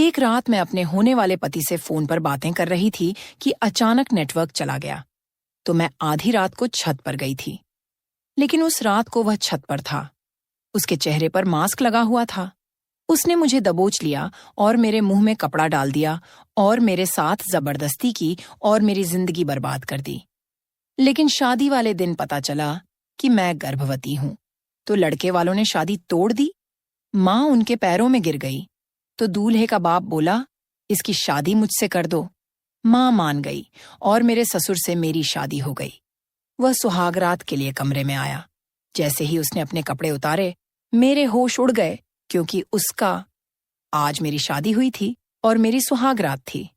एक रात मैं अपने होने वाले पति से फोन पर बातें कर रही थी कि अचानक नेटवर्क चला गया। तो मैं आधी रात को छत पर गई थी। लेकिन उस रात को वह छत पर था। उसके चेहरे पर मास्क लगा हुआ था। उसने मुझे दबोच लिया और मेरे मुंह में कपड़ा डाल दिया और मेरे साथ जबरदस्ती की और मेरी जिंदगी बर्बाद कर दी। लेकिन शादी वाले दिन पता चला कि मैं गर्भवती हूं। तो लड़के वालों ने शादी तोड़ दी। मां उनके पैरों में गिर गई। तो दूल्हे का बाप बोला, इसकी शादी मुझसे कर दो। मां मान गई और मेरे ससुर से मेरी शादी हो गई। वह सुहागरात के लिए कमरे में आया। जैसे ही उसने अपने कपड़े उतारे, मेरे होश उड़ गए, क्योंकि आज मेरी शादी हुई थी और मेरी सुहागरात थी।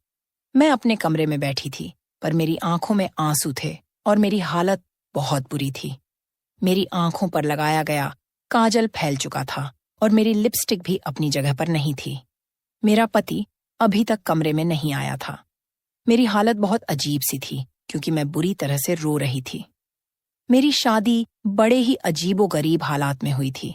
मैं अपने कमरे में बैठी थी, पर मेरी आंखों में आंसू थे और मेरी हालत बहुत बुरी थी। मेरी आंखों पर लगाया गया काजल फैल चुका था और मेरी लिपस्टिक भी अपनी जगह पर नहीं थी। मेरा पति अभी तक कमरे में नहीं आया था। मेरी हालत बहुत अजीब सी थी, क्योंकि मैं बुरी तरह से रो रही थी। मेरी शादी बड़े ही अजीबोगरीब हालात में हुई थी।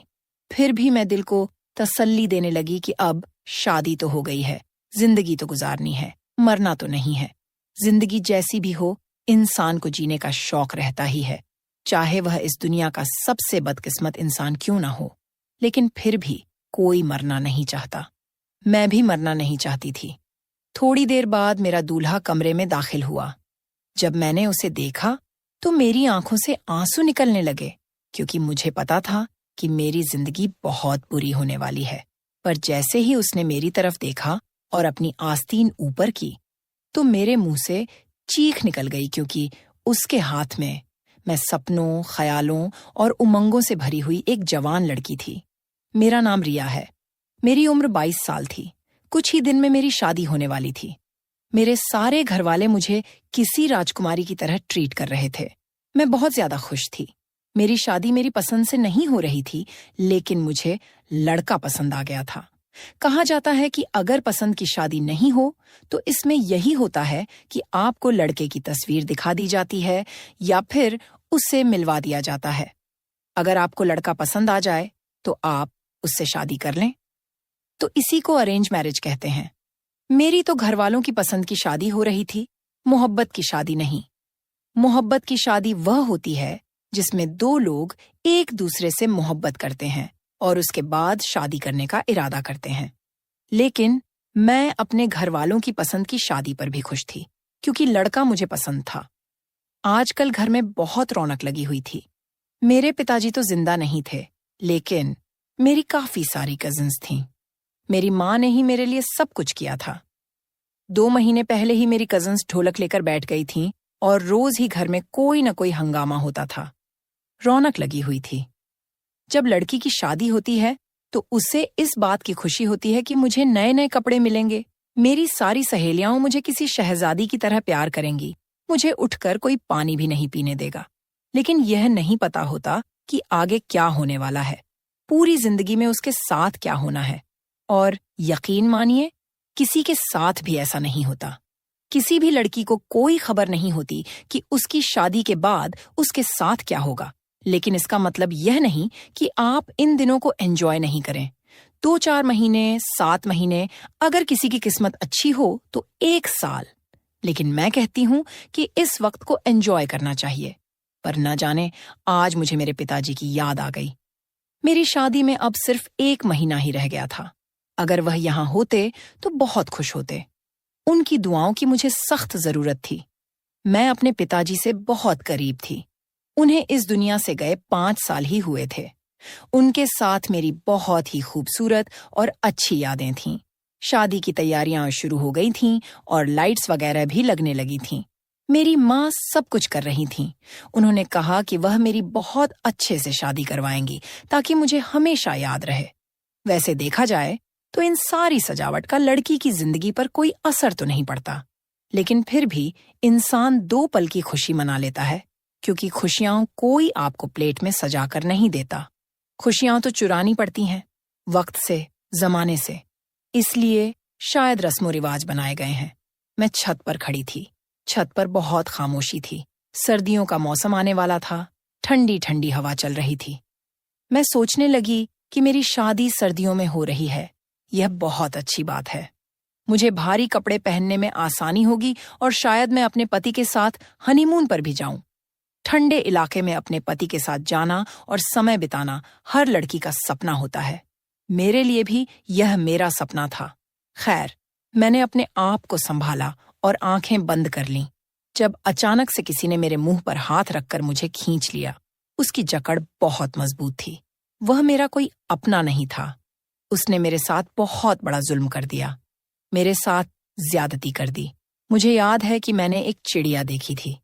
फिर भी मैं दिल को तसल्ली देने लगी कि अब शादी तो हो गई है, जिंदगी तो गुजारनी है, मरना तो नहीं है। जिंदगी जैसी भी हो, इंसान को जीने का शौक रहता ही है, चाहे वह इस दुनिया का सबसे बदकिस्मत इंसान क्यों ना हो। लेकिन फिर भी कोई मरना नहीं चाहता। मैं भी मरना नहीं चाहती थी। थोड़ी देर बाद मेरा दूल्हा कमरे में दाखिल हुआ। जब मैंने उसे देखा तो मेरी आंखों से आंसू निकलने लगे, क्योंकि मुझे पता था कि मेरी जिंदगी बहुत बुरी होने वाली है। पर जैसे ही उसने मेरी तरफ देखा और अपनी आस्तीन ऊपर की, तो मेरे मुंह से चीख निकल गई, क्योंकि उसके हाथ में मैं सपनों, ख्यालों और उमंगों से भरी हुई एक जवान लड़की थी। मेरा नाम रिया है। मेरी उम्र 22 साल थी। कुछ ही दिन में मेरी शादी होने वाली थी। मेरे सारे घरवाले मुझे किसी राजकुमारी की तरह ट्रीट कर रहे थे। मैं बहुत ज्यादा खुश थी। मेरी शादी मेरी पसंद से नहीं हो रही थी, लेकिन मुझे लड़का पसंद आ गया था। कहा जाता है कि अगर पसंद की शादी नहीं हो तो इसमें यही होता है कि आपको लड़के की तस्वीर दिखा दी जाती है या फिर उससे मिलवा दिया जाता है। अगर आपको लड़का पसंद आ जाए तो आप उससे शादी कर लें। तो इसी को अरेंज मैरिज कहते हैं। मेरी तो घर वालों की पसंद की शादी हो रही थी, मोहब्बत की शादी नहीं। मोहब्बत की शादी वह होती है जिसमें दो लोग एक दूसरे से मोहब्बत करते हैं और उसके बाद शादी करने का इरादा करते हैं। लेकिन मैं अपने घर वालों की पसंद की शादी पर भी खुश थी, क्योंकि लड़का मुझे पसंद था। आजकल घर में बहुत रौनक लगी हुई थी। मेरे पिताजी तो जिंदा नहीं थे, लेकिन मेरी काफी सारी कजिन्स थीं। मेरी माँ ने ही मेरे लिए सब कुछ किया था। 2 महीने पहले ही मेरी कजिन्स ढोलक लेकर बैठ गई थीं और रोज ही घर में कोई न कोई हंगामा होता था। रौनक लगी हुई थी। जब लड़की की शादी होती है तो उसे इस बात की खुशी होती है कि मुझे नए नए कपड़े मिलेंगे। मेरी सारी सहेलियां मुझे किसी शहजादी की तरह प्यार करेंगी। मुझे उठकर कोई पानी भी नहीं पीने देगा। लेकिन यह नहीं पता होता कि आगे क्या होने वाला है, पूरी जिंदगी में उसके साथ क्या होना है। और यकीन मानिए, किसी के साथ भी ऐसा नहीं होता। किसी भी लड़की को कोई खबर नहीं होती कि उसकी शादी के बाद उसके साथ क्या होगा। लेकिन इसका मतलब यह नहीं कि आप इन दिनों को एंजॉय नहीं करें। 2-4 महीने, 7 महीने, अगर किसी की किस्मत अच्छी हो तो 1 साल। लेकिन मैं कहती हूं कि इस वक्त को एंजॉय करना चाहिए। पर न जाने आज मुझे मेरे पिताजी की याद आ गई। मेरी शादी में अब सिर्फ 1 महीना ही रह गया था। अगर वह यहाँ होते तो बहुत खुश होते। उनकी दुआओं की मुझे सख्त जरूरत थी। मैं अपने पिताजी से बहुत करीब थी। उन्हें इस दुनिया से गए 5 साल ही हुए थे। उनके साथ मेरी बहुत ही खूबसूरत और अच्छी यादें थीं। शादी की तैयारियां शुरू हो गई थीं और लाइट्स वगैरह भी लगने लगी थीं। मेरी माँ सब कुछ कर रही थीं। उन्होंने कहा कि वह मेरी बहुत अच्छे से शादी करवाएंगी ताकि मुझे हमेशा याद रहे। वैसे देखा जाए तो इन सारी सजावट का लड़की की जिंदगी पर कोई असर तो नहीं पड़ता। लेकिन फिर भी इंसान 2 पल की खुशी मना लेता है, क्योंकि खुशियां कोई आपको प्लेट में सजा कर नहीं देता। खुशियां तो चुरानी पड़ती हैं, वक्त से, जमाने से। इसलिए शायद रस्मो रिवाज बनाए गए हैं। मैं छत पर खड़ी थी। छत पर बहुत खामोशी थी। सर्दियों का मौसम आने वाला था। ठंडी ठंडी हवा चल रही थी। मैं सोचने लगी कि मेरी शादी सर्दियों में हो रही है। यह बहुत अच्छी बात है। मुझे भारी कपड़े पहनने में आसानी होगी और शायद मैं अपने पति के साथ हनीमून पर भी जाऊं। ठंडे इलाके में अपने पति के साथ जाना और समय बिताना हर लड़की का सपना होता है। मेरे लिए भी यह मेरा सपना था। खैर, मैंने अपने आप को संभाला और आंखें बंद कर लीं जब अचानक से किसी ने मेरे मुंह पर हाथ रखकर मुझे खींच लिया। उसकी जकड़ बहुत मजबूत थी। वह मेरा कोई अपना नहीं था। उसने मेरे साथ बहुत बड़ा जुल्म कर दिया, मेरे साथ ज्यादती कर दी। मुझे याद है कि मैंने एक चिड़िया देखी थी।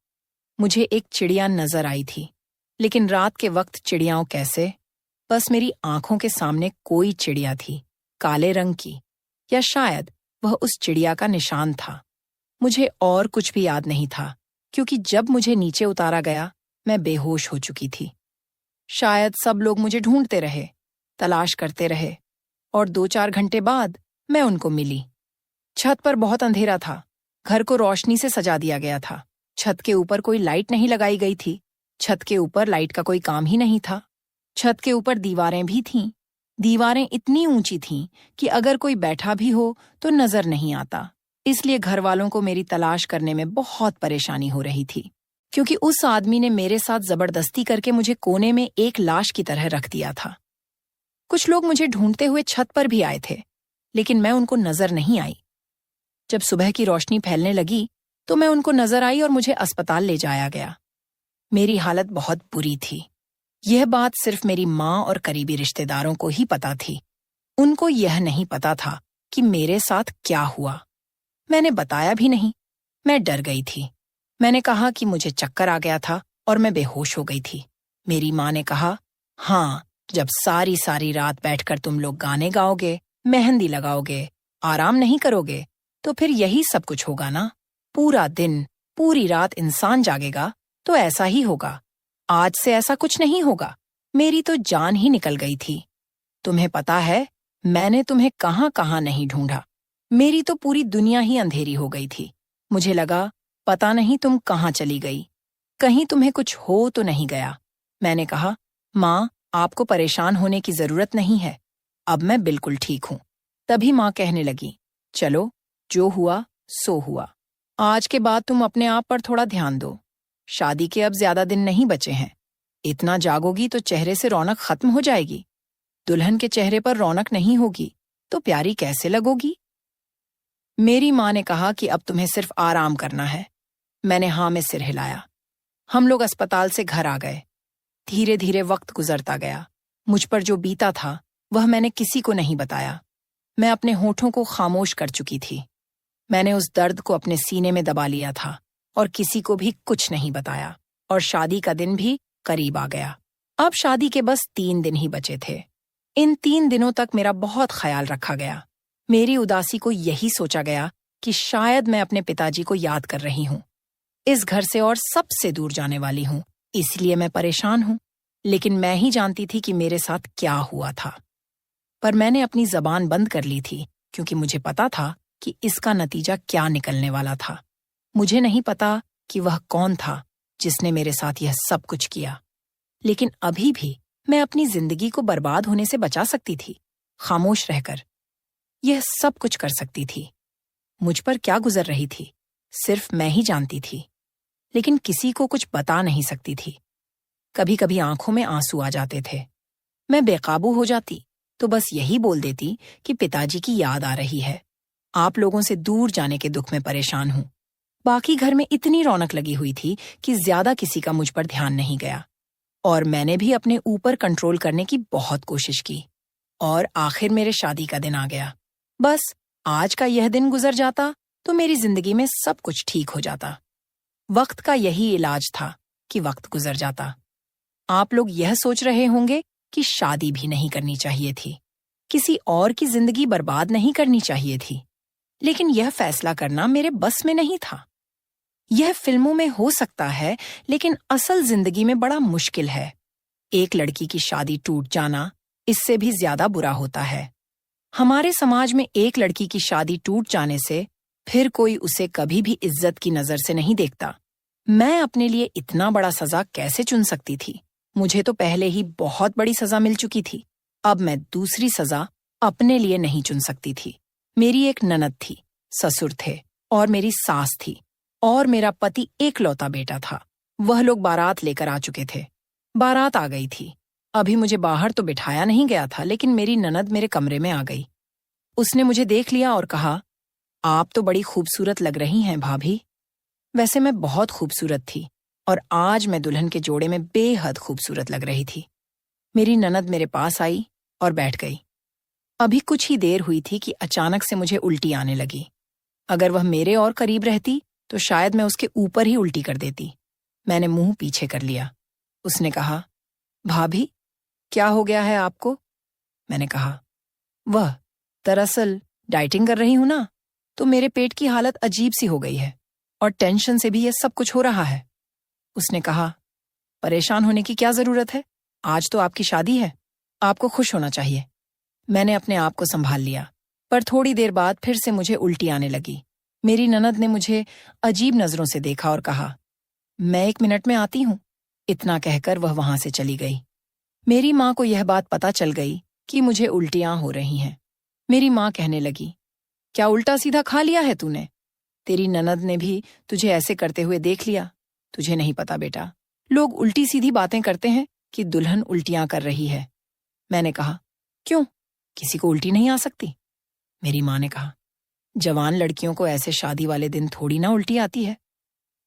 मुझे एक चिड़िया नजर आई थी, लेकिन रात के वक्त चिड़ियाओं कैसे? बस मेरी आंखों के सामने कोई चिड़िया थी, काले रंग की, या शायद वह उस चिड़िया का निशान था। मुझे और कुछ भी याद नहीं था, क्योंकि जब मुझे नीचे उतारा गया मैं बेहोश हो चुकी थी। शायद सब लोग मुझे ढूंढते रहे, तलाश करते रहे, और 2-4 घंटे बाद मैं उनको मिली। छत पर बहुत अंधेरा था। घर को रोशनी से सजा दिया गया था। छत के ऊपर कोई लाइट नहीं लगाई गई थी। छत के ऊपर लाइट का कोई काम ही नहीं था। छत के ऊपर दीवारें भी थीं। दीवारें इतनी ऊंची थीं कि अगर कोई बैठा भी हो तो नजर नहीं आता। इसलिए घर वालों को मेरी तलाश करने में बहुत परेशानी हो रही थी, क्योंकि उस आदमी ने मेरे साथ जबरदस्ती करके मुझे कोने में एक लाश की तरह रख दिया था। कुछ लोग मुझे ढूंढते हुए छत पर भी आए थे, लेकिन मैं उनको नजर नहीं आई। जब सुबह की रोशनी फैलने लगी तो मैं उनको नजर आई और मुझे अस्पताल ले जाया गया। मेरी हालत बहुत बुरी थी। यह बात सिर्फ मेरी माँ और करीबी रिश्तेदारों को ही पता थी। उनको यह नहीं पता था कि मेरे साथ क्या हुआ। मैंने बताया भी नहीं। मैं डर गई थी। मैंने कहा कि मुझे चक्कर आ गया था और मैं बेहोश हो गई थी। मेरी माँ ने कहा, हाँ, जब सारी सारी रात बैठकर तुम लोग गाने गाओगे, मेहंदी लगाओगे, आराम नहीं करोगे, तो फिर यही सब कुछ होगा ना। पूरा दिन, पूरी रात इंसान जागेगा तो ऐसा ही होगा। आज से ऐसा कुछ नहीं होगा। मेरी तो जान ही निकल गई थी। तुम्हें पता है, मैंने तुम्हें कहाँ कहाँ नहीं ढूंढा। मेरी तो पूरी दुनिया ही अंधेरी हो गई थी। मुझे लगा पता नहीं तुम कहाँ चली गई, कहीं तुम्हें कुछ हो तो नहीं गया। मैंने कहा, माँ, आपको परेशान होने की जरूरत नहीं है, अब मैं बिल्कुल ठीक हूँ। तभी माँ कहने लगी, चलो, जो हुआ सो हुआ। आज के बाद तुम अपने आप पर थोड़ा ध्यान दो। शादी के अब ज्यादा दिन नहीं बचे हैं। इतना जागोगी तो चेहरे से रौनक खत्म हो जाएगी। दुल्हन के चेहरे पर रौनक नहीं होगी तो प्यारी कैसे लगोगी? मेरी माँ ने कहा कि अब तुम्हें सिर्फ आराम करना है। मैंने हाँ में सिर हिलाया। हम लोग अस्पताल से घर आ गए। धीरे धीरे वक्त गुजरता गया। मुझ पर जो बीता था वह मैंने किसी को नहीं बताया। मैं अपने होठों को खामोश कर चुकी थी। मैंने उस दर्द को अपने सीने में दबा लिया था और किसी को भी कुछ नहीं बताया। और शादी का दिन भी करीब आ गया। अब शादी के बस 3 दिन ही बचे थे। इन 3 दिनों तक मेरा बहुत ख्याल रखा गया। मेरी उदासी को यही सोचा गया कि शायद मैं अपने पिताजी को याद कर रही हूँ। इस घर से और सबसे दूर जाने वाली हूँ, इसलिए मैं परेशान हूँ। लेकिन मैं ही जानती थी कि मेरे साथ क्या हुआ था। पर मैंने अपनी जबान बंद कर ली थी, क्योंकि मुझे पता था कि इसका नतीजा क्या निकलने वाला था। मुझे नहीं पता कि वह कौन था जिसने मेरे साथ यह सब कुछ किया। लेकिन अभी भी मैं अपनी जिंदगी को बर्बाद होने से बचा सकती थी, खामोश रहकर। यह सब कुछ कर सकती थी। मुझ पर क्या गुजर रही थी सिर्फ मैं ही जानती थी, लेकिन किसी को कुछ बता नहीं सकती थी। कभी कभी आंखों में आंसू आ जाते थे। मैं बेकाबू हो जाती तो बस यही बोल देती कि पिताजी की याद आ रही है, आप लोगों से दूर जाने के दुख में परेशान हूं। बाकी घर में इतनी रौनक लगी हुई थी कि ज्यादा किसी का मुझ पर ध्यान नहीं गया। और मैंने भी अपने ऊपर कंट्रोल करने की बहुत कोशिश की। और आखिर मेरे शादी का दिन आ गया। बस आज का यह दिन गुजर जाता तो मेरी जिंदगी में सब कुछ ठीक हो जाता। वक्त का यही इलाज था कि वक्त गुजर जाता। आप लोग यह सोच रहे होंगे कि शादी भी नहीं करनी चाहिए थी, किसी और की जिंदगी बर्बाद नहीं करनी चाहिए थी। लेकिन यह फैसला करना मेरे बस में नहीं था। यह फिल्मों में हो सकता है, लेकिन असल जिंदगी में बड़ा मुश्किल है। एक लड़की की शादी टूट जाना इससे भी ज्यादा बुरा होता है। हमारे समाज में एक लड़की की शादी टूट जाने से फिर कोई उसे कभी भी इज्जत की नजर से नहीं देखता। मैं अपने लिए इतना बड़ा सजा कैसे चुन सकती थी? मुझे तो पहले ही बहुत बड़ी सजा मिल चुकी थी। अब मैं दूसरी सजा अपने लिए नहीं चुन सकती थी। मेरी एक ननद थी ससुर थे और मेरी सास थी और मेरा पति एकलौता बेटा था। वह लोग बारात लेकर आ चुके थे। बारात आ गई थी। अभी मुझे बाहर तो बिठाया नहीं गया था, लेकिन मेरी ननद मेरे कमरे में आ गई। उसने मुझे देख लिया और कहा, आप तो बड़ी खूबसूरत लग रही हैं भाभी। वैसे मैं बहुत खूबसूरत थी और आज मैं दुल्हन के जोड़े में बेहद खूबसूरत लग रही थी। मेरी ननद मेरे पास आई और बैठ गई। अभी कुछ ही देर हुई थी कि अचानक से मुझे उल्टी आने लगी। अगर वह मेरे और करीब रहती तो शायद मैं उसके ऊपर ही उल्टी कर देती। मैंने मुंह पीछे कर लिया। उसने कहा, भाभी क्या हो गया है आपको? मैंने कहा, वह दरअसल डाइटिंग कर रही हूं ना, तो मेरे पेट की हालत अजीब सी हो गई है और टेंशन से भी ये सब कुछ हो रहा है। उसने कहा, परेशान होने की क्या जरूरत है? आज तो आपकी शादी है, आपको खुश होना चाहिए। मैंने अपने आप को संभाल लिया, पर थोड़ी देर बाद फिर से मुझे उल्टी आने लगी। मेरी ननद ने मुझे अजीब नजरों से देखा और कहा, मैं 1 मिनट में आती हूं। इतना कहकर वह वहां से चली गई। मेरी माँ को यह बात पता चल गई कि मुझे उल्टियां हो रही हैं। मेरी माँ कहने लगी, क्या उल्टा सीधा खा लिया है तूने? तेरी ननद ने भी तुझे ऐसे करते हुए देख लिया। तुझे नहीं पता बेटा, लोग उल्टी सीधी बातें करते हैं कि दुल्हन उल्टियां कर रही है। मैंने कहा, क्यों, किसी को उल्टी नहीं आ सकती? मेरी माँ ने कहा, जवान लड़कियों को ऐसे शादी वाले दिन थोड़ी ना उल्टी आती है।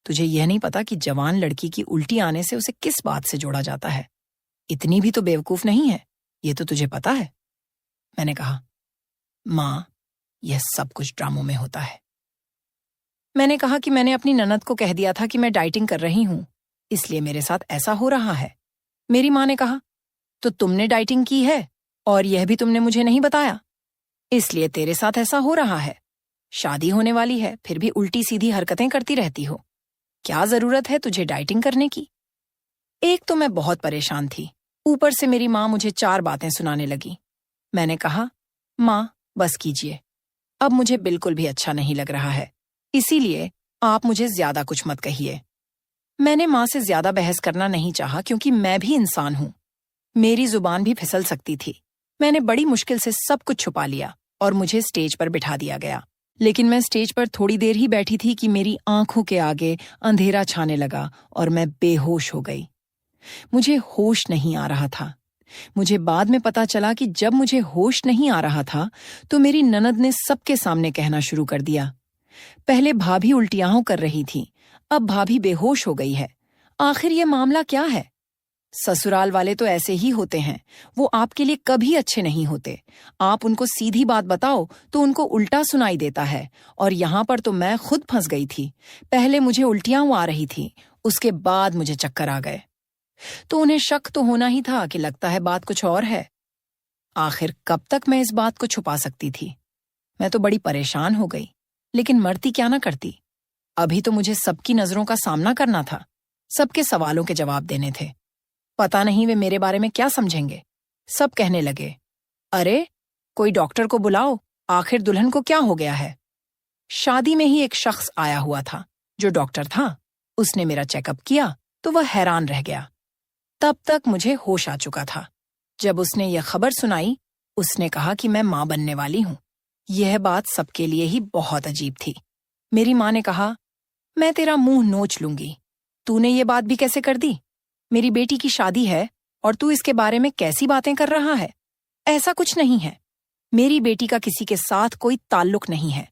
तुझे यह नहीं पता कि जवान लड़की की उल्टी आने से उसे किस बात से जोड़ा जाता है। इतनी भी तो बेवकूफ नहीं है, ये तो तुझे पता है। मैंने कहा, माँ, यह सब कुछ ड्रामों में होता है। मैंने कहा कि मैंने अपनी ननद को कह दिया था कि मैं डाइटिंग कर रही हूं, इसलिए मेरे साथ ऐसा हो रहा है। मेरी माँ ने कहा, तो तुमने डाइटिंग की है और यह भी तुमने मुझे नहीं बताया, इसलिए तेरे साथ ऐसा हो रहा है। शादी होने वाली है, फिर भी उल्टी सीधी हरकतें करती रहती हो। क्या जरूरत है तुझे डाइटिंग करने की? एक तो मैं बहुत परेशान थी, ऊपर से मेरी माँ मुझे 4 बातें सुनाने लगी। मैंने कहा, माँ बस कीजिए, अब मुझे बिल्कुल भी अच्छा नहीं लग रहा है, इसीलिए आप मुझे ज्यादा कुछ मत कहिए। मैंने माँ से ज्यादा बहस करना नहीं चाहा, क्योंकि मैं भी इंसान हूं, मेरी जुबान भी फिसल सकती थी। मैंने बड़ी मुश्किल से सब कुछ छुपा लिया और मुझे स्टेज पर बिठा दिया गया। लेकिन मैं स्टेज पर थोड़ी देर ही बैठी थी कि मेरी आंखों के आगे अंधेरा छाने लगा और मैं बेहोश हो गई। मुझे होश नहीं आ रहा था। मुझे बाद में पता चला कि जब मुझे होश नहीं आ रहा था तो मेरी ननद ने सबके सामने कहना शुरू कर दिया, पहले भाभी उल्टियां कर रही थी, अब भाभी बेहोश हो गई है। आखिर ये मामला क्या है? ससुराल वाले तो ऐसे ही होते हैं, वो आपके लिए कभी अच्छे नहीं होते। आप उनको सीधी बात बताओ तो उनको उल्टा सुनाई देता है, और यहाँ पर तो मैं खुद फंस गई थी। पहले मुझे उल्टियां आ रही थी, उसके बाद मुझे चक्कर आ गए। तो उन्हें शक तो होना ही था कि लगता है बात कुछ और है। आखिर कब तक मैं इस बात को छुपा सकती थी? मैं तो बड़ी परेशान हो गई, लेकिन मरती क्या ना करती। अभी तो मुझे सबकी नजरों का सामना करना था, सबके सवालों के जवाब देने थे। पता नहीं वे मेरे बारे में क्या समझेंगे। सब कहने लगे, अरे कोई डॉक्टर को बुलाओ, आखिर दुल्हन को क्या हो गया है। शादी में ही एक शख्स आया हुआ था जो डॉक्टर था। उसने मेरा चेकअप किया तो वह हैरान रह गया। तब तक मुझे होश आ चुका था। जब उसने यह खबर सुनाई, उसने कहा कि मैं मां बनने वाली हूं। यह बात सबके लिए ही बहुत अजीब थी। मेरी मां ने कहा, मैं तेरा मुंह नोच लूंगी, तूने ये बात भी कैसे कर दी? मेरी बेटी की शादी है और तू इसके बारे में कैसी बातें कर रहा है? ऐसा कुछ नहीं है, मेरी बेटी का किसी के साथ कोई ताल्लुक नहीं है।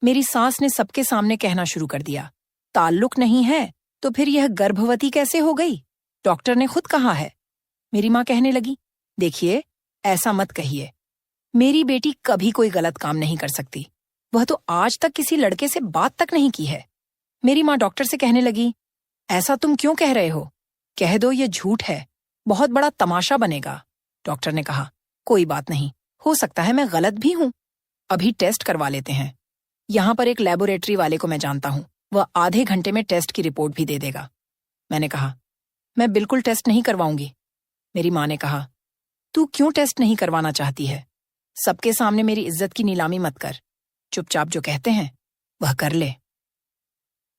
मेरी सास ने सबके सामने कहना शुरू कर दिया, ताल्लुक नहीं है तो फिर यह गर्भवती कैसे हो गई? डॉक्टर ने खुद कहा है। मेरी माँ कहने लगी, देखिए ऐसा मत कहिए, मेरी बेटी कभी कोई गलत काम नहीं कर सकती, वह तो आज तक किसी लड़के से बात तक नहीं की है। मेरी माँ डॉक्टर से कहने लगी, ऐसा तुम क्यों कह रहे हो? कह दो ये झूठ है, बहुत बड़ा तमाशा बनेगा। डॉक्टर ने कहा, कोई बात नहीं, हो सकता है मैं गलत भी हूं, अभी टेस्ट करवा लेते हैं। यहां पर एक लेबोरेटरी वाले को मैं जानता हूं, वह आधे घंटे में टेस्ट की रिपोर्ट भी दे देगा। मैंने कहा, मैं बिल्कुल टेस्ट नहीं करवाऊंगी। मेरी माँ ने कहा, तू क्यों टेस्ट नहीं करवाना चाहती है? सबके सामने मेरी इज्जत की नीलामी मत कर, चुपचाप जो कहते हैं वह कर ले।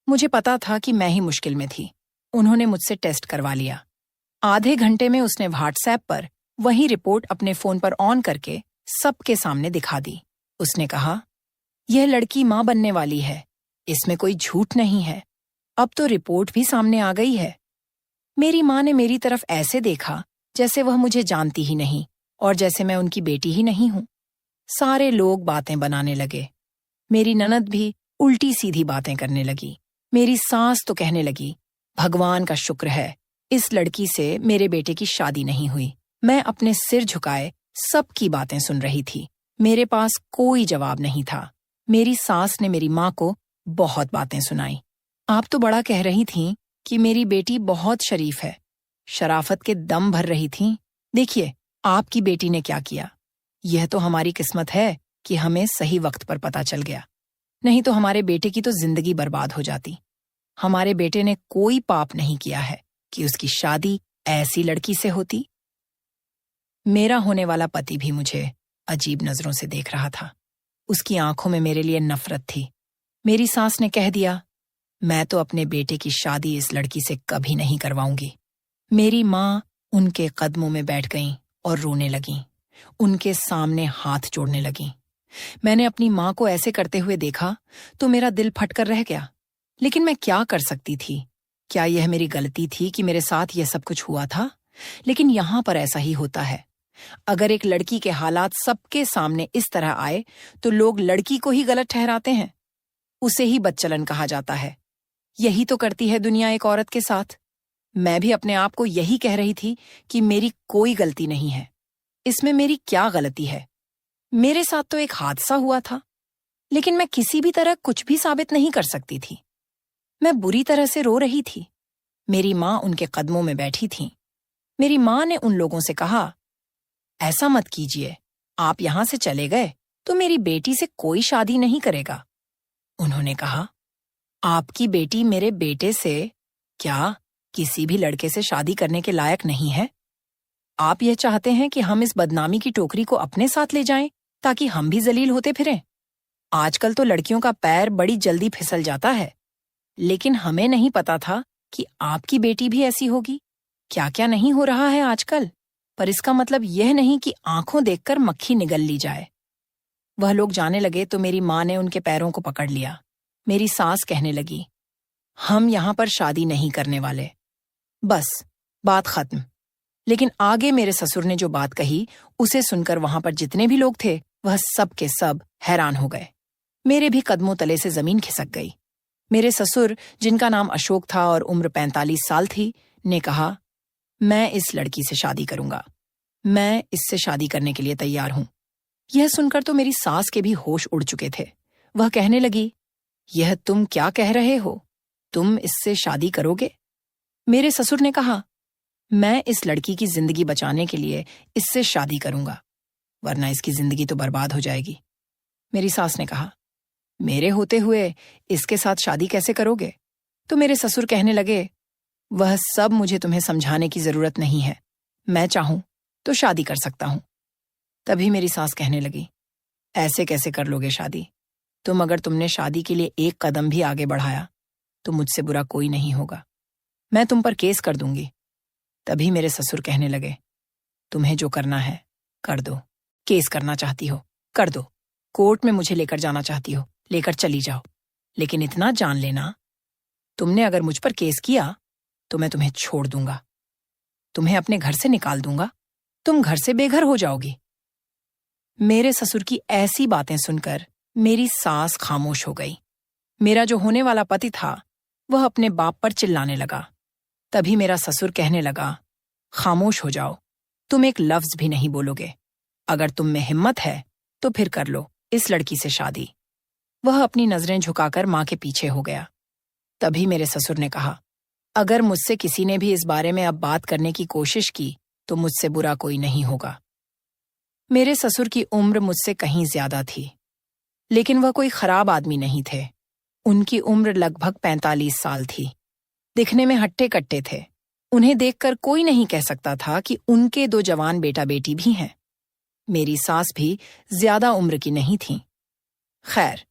मुझे पता था कि मैं ही मुश्किल में थी। उन्होंने मुझसे टेस्ट करवा लिया। आधे घंटे में उसने व्हाट्सएप पर वही रिपोर्ट अपने फोन पर ऑन करके सबके सामने दिखा दी। उसने कहा, यह लड़की माँ बनने वाली है, इसमें कोई झूठ नहीं है। अब तो रिपोर्ट भी सामने आ गई है। मेरी माँ ने मेरी तरफ ऐसे देखा जैसे वह मुझे जानती ही नहीं और जैसे मैं उनकी बेटी ही नहीं हूं। सारे लोग बातें बनाने लगे। मेरी ननद भी उल्टी सीधी बातें करने लगी। मेरी सास तो कहने लगी, भगवान का शुक्र है इस लड़की से मेरे बेटे की शादी नहीं हुई। मैं अपने सिर झुकाए सबकी बातें सुन रही थी। मेरे पास कोई जवाब नहीं था। मेरी सास ने मेरी माँ को बहुत बातें सुनाई। आप तो बड़ा कह रही थीं कि मेरी बेटी बहुत शरीफ है, शराफत के दम भर रही थीं। देखिए आपकी बेटी ने क्या किया। यह तो हमारी किस्मत है कि हमें सही वक्त पर पता चल गया, नहीं तो हमारे बेटे की तो जिंदगी बर्बाद हो जाती। हमारे बेटे ने कोई पाप नहीं किया है कि उसकी शादी ऐसी लड़की से होती। मेरा होने वाला पति भी मुझे अजीब नजरों से देख रहा था। उसकी आंखों में मेरे लिए नफरत थी। मेरी सास ने कह दिया, मैं तो अपने बेटे की शादी इस लड़की से कभी नहीं करवाऊंगी। मेरी माँ उनके कदमों में बैठ गईं और रोने लगीं। उनके सामने हाथ जोड़ने लगीं। मैंने अपनी माँ को ऐसे करते हुए देखा तो मेरा दिल फटकर रह गया। लेकिन मैं क्या कर सकती थी? क्या यह मेरी गलती थी कि मेरे साथ यह सब कुछ हुआ था? लेकिन यहाँ पर ऐसा ही होता है। अगर एक लड़की के हालात सबके सामने इस तरह आए तो लोग लड़की को ही गलत ठहराते हैं। उसे ही बदचलन कहा जाता है। यही तो करती है दुनिया एक औरत के साथ। मैं भी अपने आप को यही कह रही थी कि मेरी कोई गलती नहीं है। इसमें मेरी क्या गलती है? मेरे साथ तो एक हादसा हुआ था, लेकिन मैं किसी भी तरह कुछ भी साबित नहीं कर सकती थी। मैं बुरी तरह से रो रही थी। मेरी माँ उनके कदमों में बैठी थी। मेरी माँ ने उन लोगों से कहा, ऐसा मत कीजिए, आप यहां से चले गए तो मेरी बेटी से कोई शादी नहीं करेगा। उन्होंने कहा, आपकी बेटी मेरे बेटे से क्या किसी भी लड़के से शादी करने के लायक नहीं है? आप यह चाहते हैं कि हम इस बदनामी की टोकरी को अपने साथ ले जाएं ताकि हम भी जलील होते फिरें? आजकल तो लड़कियों का पैर बड़ी जल्दी फिसल जाता है, लेकिन हमें नहीं पता था कि आपकी बेटी भी ऐसी होगी। क्या क्या नहीं हो रहा है आजकल, पर इसका मतलब यह नहीं कि आंखों देखकर मक्खी निगल ली जाए। वह लोग जाने लगे तो मेरी माँ ने उनके पैरों को पकड़ लिया। मेरी सास कहने लगी, हम यहाँ पर शादी नहीं करने वाले, बस बात खत्म। लेकिन आगे मेरे ससुर ने जो बात कही उसे सुनकर वहां पर जितने भी लोग थे वह सब के सब हैरान हो गए। मेरे भी कदमों तले से जमीन खिसक गई। मेरे ससुर, जिनका नाम अशोक था और उम्र 45 साल थी, ने कहा, मैं इस लड़की से शादी करूंगा। मैं इससे शादी करने के लिए तैयार हूं। यह सुनकर तो मेरी सास के भी होश उड़ चुके थे। वह कहने लगी, यह तुम क्या कह रहे हो? तुम इससे शादी करोगे? मेरे ससुर ने कहा, मैं इस लड़की की जिंदगी बचाने के लिए इससे शादी करूंगा, वरना इसकी जिंदगी तो बर्बाद हो जाएगी। मेरी सास ने कहा, मेरे होते हुए इसके साथ शादी कैसे करोगे? तो मेरे ससुर कहने लगे, वह सब मुझे तुम्हें समझाने की जरूरत नहीं है। मैं चाहूं तो शादी कर सकता हूं। तभी मेरी सास कहने लगी, ऐसे कैसे कर लोगे शादी? तुम अगर तुमने शादी के लिए एक कदम भी आगे बढ़ाया तो मुझसे बुरा कोई नहीं होगा। मैं तुम पर केस कर दूंगी। तभी मेरे ससुर कहने लगे, तुम्हें जो करना है कर दो। केस करना चाहती हो कर दो। कोर्ट में मुझे लेकर जाना चाहती हो लेकर चली जाओ, लेकिन इतना जान लेना, तुमने अगर मुझ पर केस किया तो मैं तुम्हें छोड़ दूंगा, तुम्हें अपने घर से निकाल दूंगा, तुम घर से बेघर हो जाओगी। मेरे ससुर की ऐसी बातें सुनकर मेरी सास खामोश हो गई। मेरा जो होने वाला पति था वह अपने बाप पर चिल्लाने लगा। तभी मेरा ससुर कहने लगा, खामोश हो जाओ, तुम एक लफ्ज भी नहीं बोलोगे। अगर तुम में हिम्मत है तो फिर कर लो इस लड़की से शादी। वह अपनी नजरें झुकाकर माँ के पीछे हो गया। तभी मेरे ससुर ने कहा, अगर मुझसे किसी ने भी इस बारे में अब बात करने की कोशिश की तो मुझसे बुरा कोई नहीं होगा। मेरे ससुर की उम्र मुझसे कहीं ज्यादा थी, लेकिन वह कोई खराब आदमी नहीं थे। उनकी उम्र लगभग 45 साल थी। दिखने में हट्टे कट्टे थे। उन्हें देखकर कोई नहीं कह सकता था कि उनके 2 जवान बेटा बेटी भी हैं। मेरी सास भी ज्यादा उम्र की नहीं थी। खैर,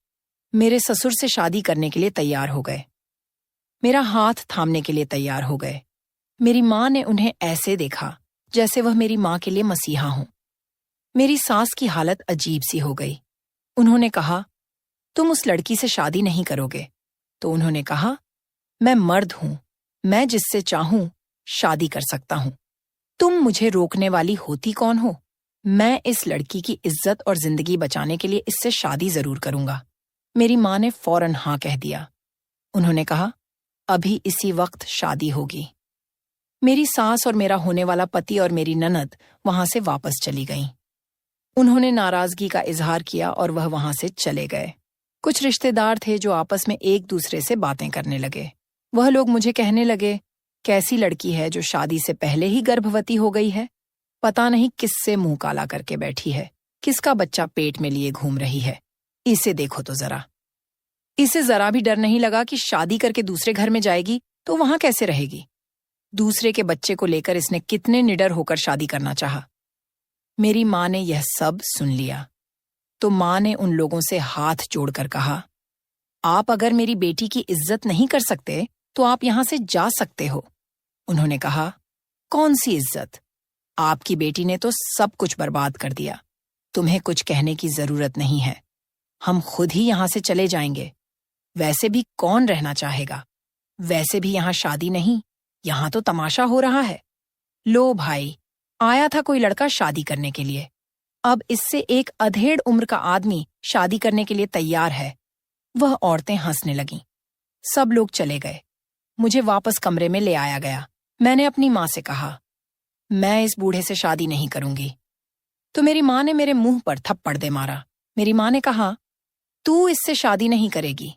मेरे ससुर से शादी करने के लिए तैयार हो गए। मेरा हाथ थामने के लिए तैयार हो गए। मेरी माँ ने उन्हें ऐसे देखा जैसे वह मेरी माँ के लिए मसीहा हों। मेरी सास की हालत अजीब सी हो गई। उन्होंने कहा, तुम उस लड़की से शादी नहीं करोगे। तो उन्होंने कहा, मैं मर्द हूं, मैं जिससे चाहूं शादी कर सकता हूं। तुम मुझे रोकने वाली होती कौन हो? मैं इस लड़की की इज्जत और जिंदगी बचाने के लिए इससे शादी जरूर करूंगा। मेरी माँ ने फौरन हाँ कह दिया। उन्होंने कहा, अभी इसी वक्त शादी होगी। मेरी सास और मेरा होने वाला पति और मेरी ननद वहां से वापस चली गईं। उन्होंने नाराजगी का इजहार किया और वह वहां से चले गए। कुछ रिश्तेदार थे जो आपस में एक दूसरे से बातें करने लगे। वह लोग मुझे कहने लगे, कैसी लड़की है जो शादी से पहले ही गर्भवती हो गई है। पता नहीं किससे मुंह काला करके बैठी है, किसका बच्चा पेट में लिए घूम रही है। इसे देखो तो जरा। इसे जरा भी डर नहीं लगा कि शादी करके दूसरे घर में जाएगी तो वहां कैसे रहेगी। दूसरे के बच्चे को लेकर इसने कितने निडर होकर शादी करना चाहा। मेरी माँ ने यह सब सुन लिया तो माँ ने उन लोगों से हाथ जोड़कर कहा, आप अगर मेरी बेटी की इज्जत नहीं कर सकते तो आप यहां से जा सकते हो। उन्होंने कहा, कौन सी इज्जत? आपकी बेटी ने तो सब कुछ बर्बाद कर दिया। तुम्हें कुछ कहने की जरूरत नहीं है। हम खुद ही यहां से चले जाएंगे। वैसे भी कौन रहना चाहेगा? वैसे भी यहां शादी नहीं, यहां तो तमाशा हो रहा है। लो भाई, आया था कोई लड़का शादी करने के लिए, अब इससे एक अधेड़ उम्र का आदमी शादी करने के लिए तैयार है। वह औरतें हंसने लगीं। सब लोग चले गए। मुझे वापस कमरे में ले आया गया। मैंने अपनी माँ से कहा, मैं इस बूढ़े से शादी नहीं करूंगी। तो मेरी माँ ने मेरे मुंह पर थप्पड़ दे मारा। मेरी माँ ने कहा, तू इससे शादी नहीं करेगी।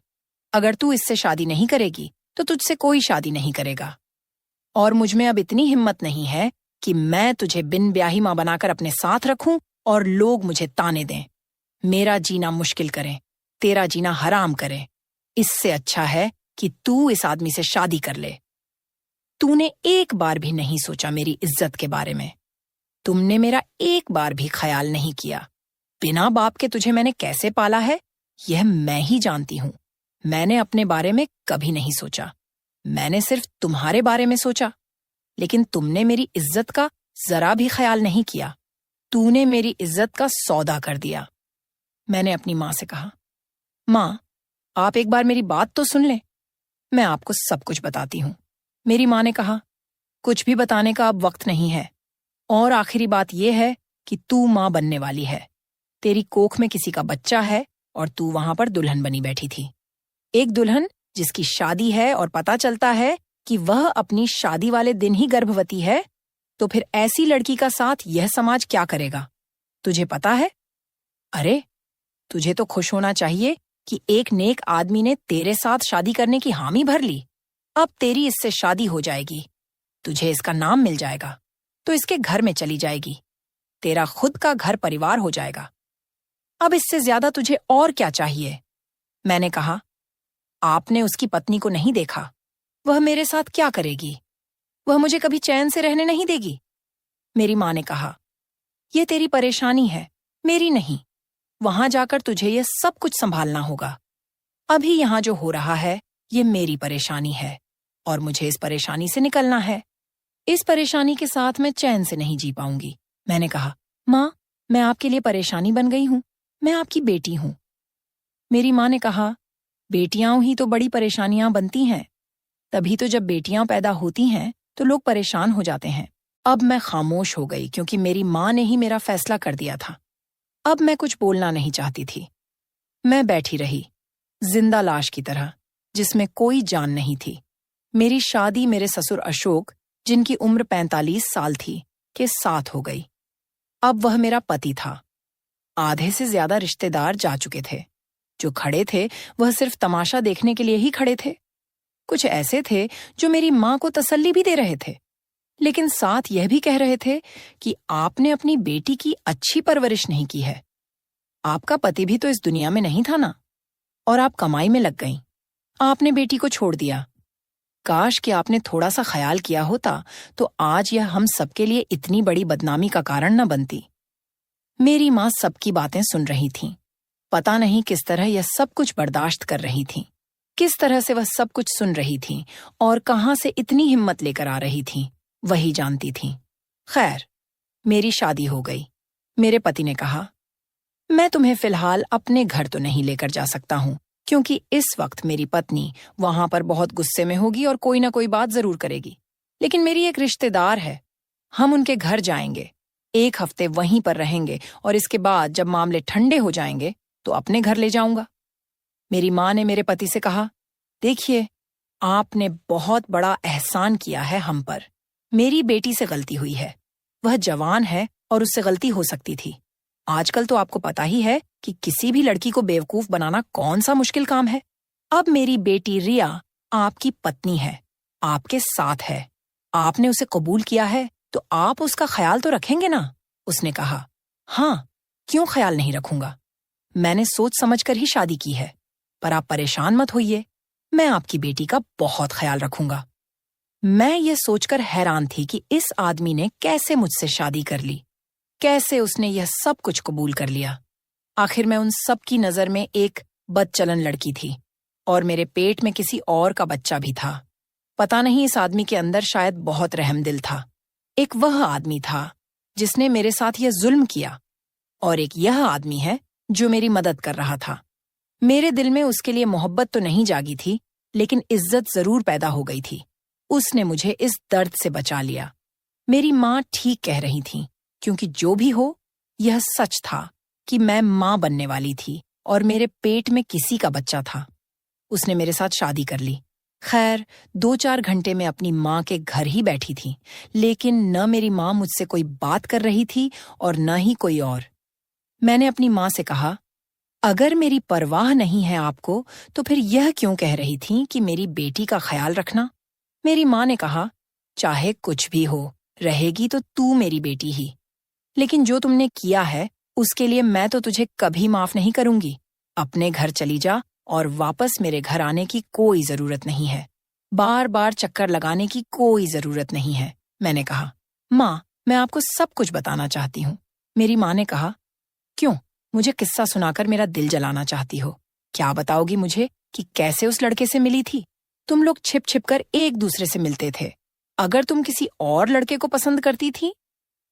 अगर तू इससे शादी नहीं करेगी तो तुझसे कोई शादी नहीं करेगा। और मुझमें अब इतनी हिम्मत नहीं है कि मैं तुझे बिन ब्याही माँ बनाकर अपने साथ रखूं और लोग मुझे ताने दें, मेरा जीना मुश्किल करें, तेरा जीना हराम करें। इससे अच्छा है कि तू इस आदमी से शादी कर ले। तूने एक बार भी नहीं सोचा मेरी इज्जत के बारे में। तुमने मेरा एक बार भी ख्याल नहीं किया। बिना बाप के तुझे मैंने कैसे पाला है यह मैं ही जानती हूं। मैंने अपने बारे में कभी नहीं सोचा। मैंने सिर्फ तुम्हारे बारे में सोचा। लेकिन तुमने मेरी इज्जत का जरा भी ख्याल नहीं किया। तूने मेरी इज्जत का सौदा कर दिया। मैंने अपनी माँ से कहा, माँ, आप एक बार मेरी बात तो सुन लें। मैं आपको सब कुछ बताती हूं। मेरी माँ ने कहा, कुछ भी बताने का अब वक्त नहीं है। और आखिरी बात यह है कि तू माँ बनने वाली है। तेरी कोख में किसी का बच्चा है और तू वहां पर दुल्हन बनी बैठी थी। एक दुल्हन जिसकी शादी है और पता चलता है कि वह अपनी शादी वाले दिन ही गर्भवती है, तो फिर ऐसी लड़की का साथ यह समाज क्या करेगा? तुझे पता है? अरे, तुझे तो खुश होना चाहिए कि एक नेक आदमी ने तेरे साथ शादी करने की हामी भर ली। अब तेरी इससे शादी हो जाएगी, तुझे इसका नाम मिल जाएगा, तो इसके घर में चली जाएगी, तेरा खुद का घर परिवार हो जाएगा। अब इससे ज्यादा तुझे और क्या चाहिए? मैंने कहा, आपने उसकी पत्नी को नहीं देखा। वह मेरे साथ क्या करेगी? वह मुझे कभी चैन से रहने नहीं देगी। मेरी माँ ने कहा, यह तेरी परेशानी है, मेरी नहीं। वहां जाकर तुझे यह सब कुछ संभालना होगा। अभी यहां जो हो रहा है ये मेरी परेशानी है और मुझे इस परेशानी से निकलना है। इस परेशानी के साथ मैं चैन से नहीं जी पाऊंगी। मैंने कहा, माँ, मैं आपके लिए परेशानी बन गई हूं। मैं आपकी बेटी हूं। मेरी माँ ने कहा, बेटियां ही तो बड़ी परेशानियां बनती हैं। तभी तो जब बेटियां पैदा होती हैं तो लोग परेशान हो जाते हैं। अब मैं खामोश हो गई क्योंकि मेरी माँ ने ही मेरा फैसला कर दिया था। अब मैं कुछ बोलना नहीं चाहती थी। मैं बैठी रही, जिंदा लाश की तरह, जिसमें कोई जान नहीं थी। मेरी शादी मेरे ससुर अशोक, जिनकी उम्र 45 साल थी, के साथ हो गई। अब वह मेरा पति था। आधे से ज्यादा रिश्तेदार जा चुके थे। जो खड़े थे वह सिर्फ तमाशा देखने के लिए ही खड़े थे। कुछ ऐसे थे जो मेरी माँ को तसल्ली भी दे रहे थे, लेकिन साथ यह भी कह रहे थे कि आपने अपनी बेटी की अच्छी परवरिश नहीं की है। आपका पति भी तो इस दुनिया में नहीं था ना, और आप कमाई में लग गईं। आपने बेटी को छोड़ दिया। काश कि आपने थोड़ा सा ख्याल किया होता तो आज यह हम सबके लिए इतनी बड़ी बदनामी का कारण न बनती। मेरी माँ सबकी बातें सुन रही थी। पता नहीं किस तरह यह सब कुछ बर्दाश्त कर रही थी, किस तरह से वह सब कुछ सुन रही थी और कहाँ से इतनी हिम्मत लेकर आ रही थी, वही जानती थी। खैर, मेरी शादी हो गई। मेरे पति ने कहा, मैं तुम्हें फिलहाल अपने घर तो नहीं लेकर जा सकता हूँ, क्योंकि इस वक्त मेरी पत्नी वहां पर बहुत गुस्से में होगी और कोई ना कोई बात जरूर करेगी। लेकिन मेरी एक रिश्तेदार है, हम उनके घर जाएंगे, 1 हफ्ते वहीं पर रहेंगे और इसके बाद जब मामले ठंडे हो जाएंगे तो अपने घर ले जाऊंगा। मेरी माँ ने मेरे पति से कहा, देखिए, आपने बहुत बड़ा एहसान किया है हम पर। मेरी बेटी से गलती हुई है, वह जवान है और उससे गलती हो सकती थी। आजकल तो आपको पता ही है कि किसी भी लड़की को बेवकूफ बनाना कौन सा मुश्किल काम है। अब मेरी बेटी रिया आपकी पत्नी है, आपके साथ है, आपने उसे कबूल किया है तो आप उसका ख्याल तो रखेंगे ना? उसने कहा, हाँ, क्यों ख्याल नहीं रखूंगा। मैंने सोच समझकर ही शादी की है, पर आप परेशान मत होइए, मैं आपकी बेटी का बहुत ख्याल रखूंगा। मैं ये सोचकर हैरान थी कि इस आदमी ने कैसे मुझसे शादी कर ली, कैसे उसने यह सब कुछ कबूल कर लिया। आखिर मैं उन सब की नजर में एक बदचलन लड़की थी और मेरे पेट में किसी और का बच्चा भी था। पता नहीं इस आदमी के अंदर शायद बहुत रहमदिल था। एक वह आदमी था जिसने मेरे साथ यह जुल्म किया और एक यह आदमी है जो मेरी मदद कर रहा था। मेरे दिल में उसके लिए मोहब्बत तो नहीं जागी थी, लेकिन इज्जत जरूर पैदा हो गई थी। उसने मुझे इस दर्द से बचा लिया। मेरी माँ ठीक कह रही थी, क्योंकि जो भी हो, यह सच था कि मैं माँ बनने वाली थी और मेरे पेट में किसी का बच्चा था। उसने मेरे साथ शादी कर ली। खैर, 2-4 घंटे में अपनी माँ के घर ही बैठी थी, लेकिन न मेरी माँ मुझसे कोई बात कर रही थी और न ही कोई और। मैंने अपनी माँ से कहा, अगर मेरी परवाह नहीं है आपको, तो फिर यह क्यों कह रही थी कि मेरी बेटी का ख्याल रखना? मेरी माँ ने कहा, चाहे कुछ भी हो, रहेगी तो तू मेरी बेटी ही। लेकिन जो तुमने किया है, उसके लिए मैं तो तुझे कभी माफ नहीं करूंगी। अपने घर चली जा और वापस मेरे घर आने की कोई जरूरत नहीं है। बार बार चक्कर लगाने की कोई जरूरत नहीं है। मैंने कहा, माँ, मैं आपको सब कुछ बताना चाहती हूँ। मेरी माँ ने कहा, क्यों, मुझे किस्सा सुनाकर मेरा दिल जलाना चाहती हो? क्या बताओगी मुझे कि कैसे उस लड़के से मिली थी? तुम लोग छिप छिप कर एक दूसरे से मिलते थे। अगर तुम किसी और लड़के को पसंद करती थी,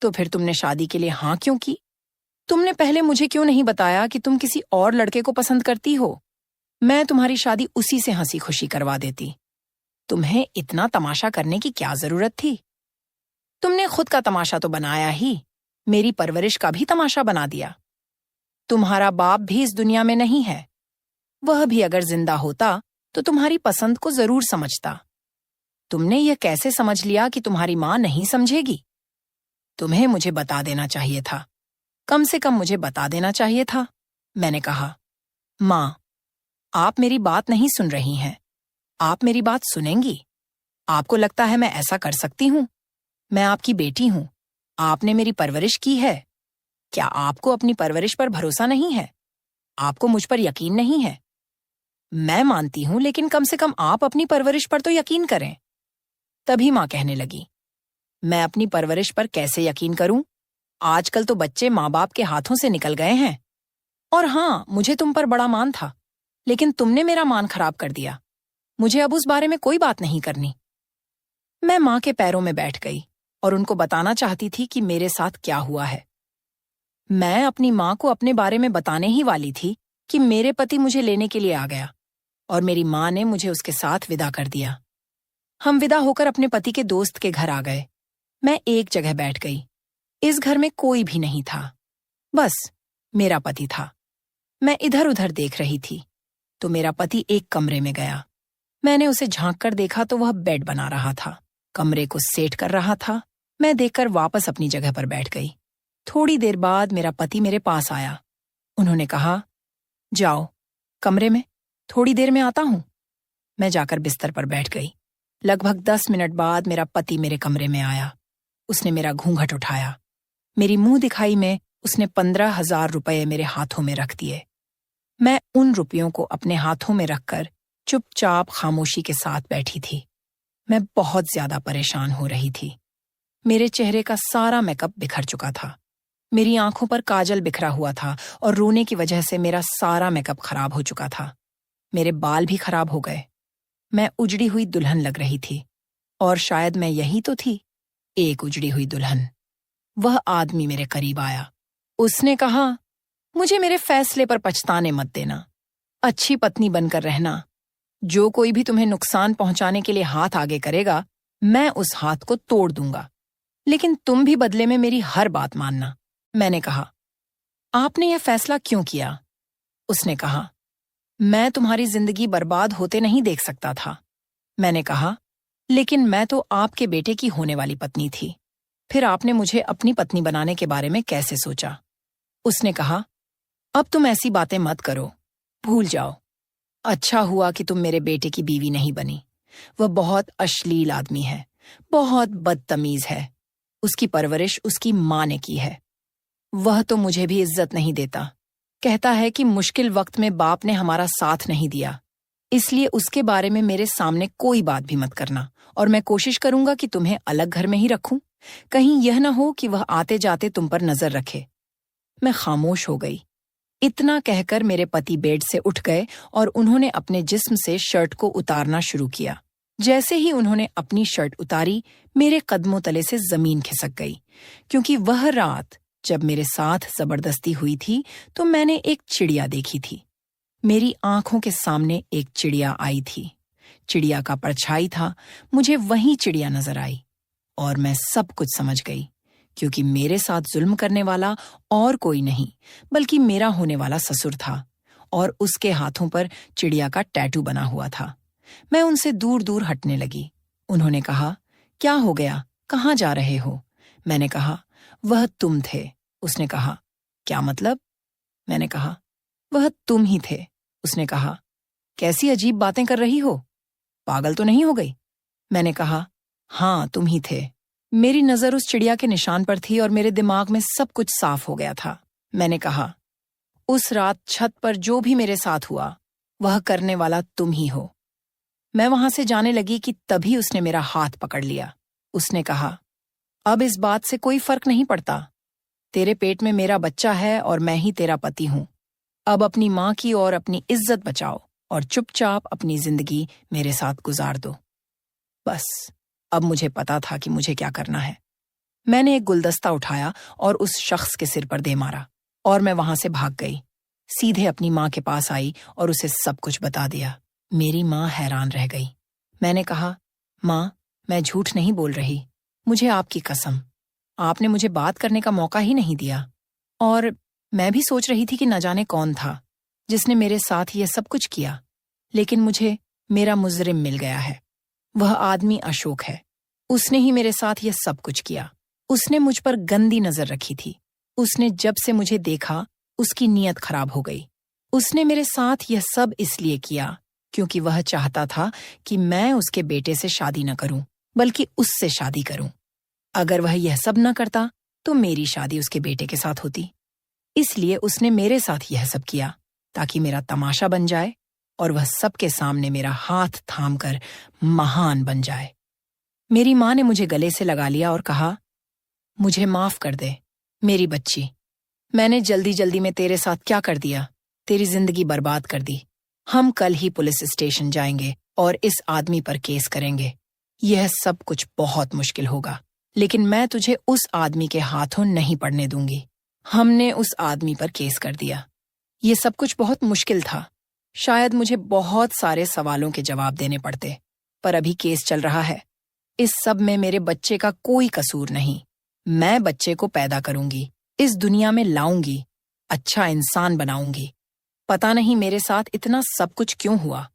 तो फिर तुमने शादी के लिए हाँ क्यों की? तुमने पहले मुझे क्यों नहीं बताया कि तुम किसी और लड़के को पसंद करती हो? मैं तुम्हारी शादी उसी से हंसी खुशी करवा देती। तुम्हें इतना तमाशा करने की क्या जरूरत थी? तुमने खुद का तमाशा तो बनाया ही, मेरी परवरिश का भी तमाशा बना दिया। तुम्हारा बाप भी इस दुनिया में नहीं है। वह भी अगर जिंदा होता तो तुम्हारी पसंद को जरूर समझता। तुमने यह कैसे समझ लिया कि तुम्हारी माँ नहीं समझेगी? तुम्हें मुझे बता देना चाहिए था, कम से कम मुझे बता देना चाहिए था। मैंने कहा, माँ, आप मेरी बात नहीं सुन रही हैं। आप मेरी बात सुनेंगी? आपको लगता है मैं ऐसा कर सकती हूँ? मैं आपकी बेटी हूँ, आपने मेरी परवरिश की है। क्या आपको अपनी परवरिश पर भरोसा नहीं है? आपको मुझ पर यकीन नहीं है? मैं मानती हूँ, लेकिन कम से कम आप अपनी परवरिश पर तो यकीन करें। तभी माँ कहने लगी, मैं अपनी परवरिश पर कैसे यकीन करूं? आजकल तो बच्चे माँ बाप के हाथों से निकल गए हैं। और हाँ, मुझे तुम पर बड़ा मान था, लेकिन तुमने मेरा मान खराब कर दिया। मुझे अब उस बारे में कोई बात नहीं करनी। मैं माँ के पैरों में बैठ गई और उनको बताना चाहती थी कि मेरे साथ क्या हुआ है। मैं अपनी माँ को अपने बारे में बताने ही वाली थी कि मेरे पति मुझे लेने के लिए आ गया और मेरी माँ ने मुझे उसके साथ विदा कर दिया। हम विदा होकर अपने पति के दोस्त के घर आ गए। मैं एक जगह बैठ गई। इस घर में कोई भी नहीं था, बस मेरा पति था। मैं इधर उधर देख रही थी तो मेरा पति एक कमरे में गया। मैंने उसे झांक कर देखा तो वह बेड बना रहा था, कमरे को सेट कर रहा था। मैं देखकर वापस अपनी जगह पर बैठ गई। थोड़ी देर बाद मेरा पति मेरे पास आया। उन्होंने कहा, जाओ कमरे में, थोड़ी देर में आता हूं। मैं जाकर बिस्तर पर बैठ गई। लगभग 10 मिनट बाद मेरा पति मेरे कमरे में आया। उसने मेरा घूंघट उठाया। मेरी मुंह दिखाई में उसने 15,000 रुपये मेरे हाथों में रख दिए। मैं उन रुपयों को अपने हाथों में रखकर चुपचाप खामोशी के साथ बैठी थी। मैं बहुत ज्यादा परेशान हो रही थी। मेरे चेहरे का सारा मेकअप बिखर चुका था। मेरी आंखों पर काजल बिखरा हुआ था और रोने की वजह से मेरा सारा मेकअप खराब हो चुका था। मेरे बाल भी खराब हो गए। मैं उजड़ी हुई दुल्हन लग रही थी, और शायद मैं यही तो थी, एक उजड़ी हुई दुल्हन। वह आदमी मेरे करीब आया। उसने कहा, मुझे मेरे फैसले पर पछताने मत देना। अच्छी पत्नी बनकर रहना। जो कोई भी तुम्हें नुकसान पहुंचाने के लिए हाथ आगे करेगा, मैं उस हाथ को तोड़ दूंगा। लेकिन तुम भी बदले में मेरी हर बात मानना। मैंने कहा, आपने यह फैसला क्यों किया? उसने कहा, मैं तुम्हारी जिंदगी बर्बाद होते नहीं देख सकता था। मैंने कहा, लेकिन मैं तो आपके बेटे की होने वाली पत्नी थी। फिर आपने मुझे अपनी पत्नी बनाने के बारे में कैसे सोचा? उसने कहा, अब तुम ऐसी बातें मत करो, भूल जाओ। अच्छा हुआ कि तुम मेरे बेटे की बीवी नहीं बनी। वह बहुत अश्लील आदमी है, बहुत बदतमीज है। उसकी परवरिश उसकी माँ ने की है। वह तो मुझे भी इज्जत नहीं देता। कहता है कि मुश्किल वक्त में बाप ने हमारा साथ नहीं दिया, इसलिए उसके बारे में मेरे सामने कोई बात भी मत करना, और मैं कोशिश करूंगा कि तुम्हें अलग घर में ही रखूं। कहीं यह न हो कि वह आते जाते तुम पर नजर रखे। मैं खामोश हो गई। इतना कहकर मेरे पति बेड से उठ गए और उन्होंने अपने जिस्म से शर्ट को उतारना शुरू किया। जैसे ही उन्होंने अपनी शर्ट उतारी, मेरे कदमों तले से जमीन खिसक गई, क्योंकि वह रात जब मेरे साथ जबरदस्ती हुई थी तो मैंने एक चिड़िया देखी थी। मेरी आंखों के सामने एक चिड़िया आई थी। चिड़िया का परछाई था, मुझे वही चिड़िया नजर आई और मैं सब कुछ समझ गई, क्योंकि मेरे साथ जुल्म करने वाला और कोई नहीं बल्कि मेरा होने वाला ससुर था, और उसके हाथों पर चिड़िया का टैटू बना हुआ था। मैं उनसे दूर दूर हटने लगी। उन्होंने कहा, क्या हो गया, कहाँ जा रहे हो? मैंने कहा, वह तुम थे। उसने कहा, क्या मतलब? मैंने कहा, वह तुम ही थे। उसने कहा, कैसी अजीब बातें कर रही हो, पागल तो नहीं हो गई? मैंने कहा, हाँ तुम ही थे। मेरी नजर उस चिड़िया के निशान पर थी और मेरे दिमाग में सब कुछ साफ हो गया था। मैंने कहा, उस रात छत पर जो भी मेरे साथ हुआ, वह करने वाला तुम ही हो। मैं वहां से जाने लगी कि तभी उसने मेरा हाथ पकड़ लिया। उसने कहा, अब इस बात से कोई फर्क नहीं पड़ता। तेरे पेट में मेरा बच्चा है और मैं ही तेरा पति हूं। अब अपनी माँ की और अपनी इज्जत बचाओ और चुपचाप अपनी जिंदगी मेरे साथ गुजार दो। बस, अब मुझे पता था कि मुझे क्या करना है। मैंने एक गुलदस्ता उठाया और उस शख्स के सिर पर दे मारा, और मैं वहां से भाग गई। सीधे अपनी माँ के पास आई और उसे सब कुछ बता दिया। मेरी माँ हैरान रह गई। मैंने कहा, माँ, मैं झूठ नहीं बोल रही, मुझे आपकी कसम। आपने मुझे बात करने का मौका ही नहीं दिया, और मैं भी सोच रही थी कि न जाने कौन था जिसने मेरे साथ ये सब कुछ किया। लेकिन मुझे मेरा मुजरिम मिल गया है। वह आदमी अशोक है। उसने ही मेरे साथ ये सब कुछ किया। उसने मुझ पर गंदी नजर रखी थी। उसने जब से मुझे देखा, उसकी नीयत खराब हो गई। उसने मेरे साथ यह सब इसलिए किया क्योंकि वह चाहता था कि मैं उसके बेटे से शादी न करूं, बल्कि उससे शादी करूं। अगर वह यह सब न करता तो मेरी शादी उसके बेटे के साथ होती। इसलिए उसने मेरे साथ यह सब किया ताकि मेरा तमाशा बन जाए और वह सबके सामने मेरा हाथ थामकर महान बन जाए। मेरी माँ ने मुझे गले से लगा लिया और कहा, मुझे माफ कर दे मेरी बच्ची। मैंने जल्दी जल्दी में तेरे साथ क्या कर दिया, तेरी जिंदगी बर्बाद कर दी। हम कल ही पुलिस स्टेशन जाएंगे और इस आदमी पर केस करेंगे। यह सब कुछ बहुत मुश्किल होगा, लेकिन मैं तुझे उस आदमी के हाथों नहीं पड़ने दूंगी। हमने उस आदमी पर केस कर दिया। ये सब कुछ बहुत मुश्किल था। शायद मुझे बहुत सारे सवालों के जवाब देने पड़ते, पर अभी केस चल रहा है। इस सब में मेरे बच्चे का कोई कसूर नहीं। मैं बच्चे को पैदा करूंगी, इस दुनिया में लाऊंगी, अच्छा इंसान बनाऊंगी। पता नहीं मेरे साथ इतना सब कुछ क्यों हुआ,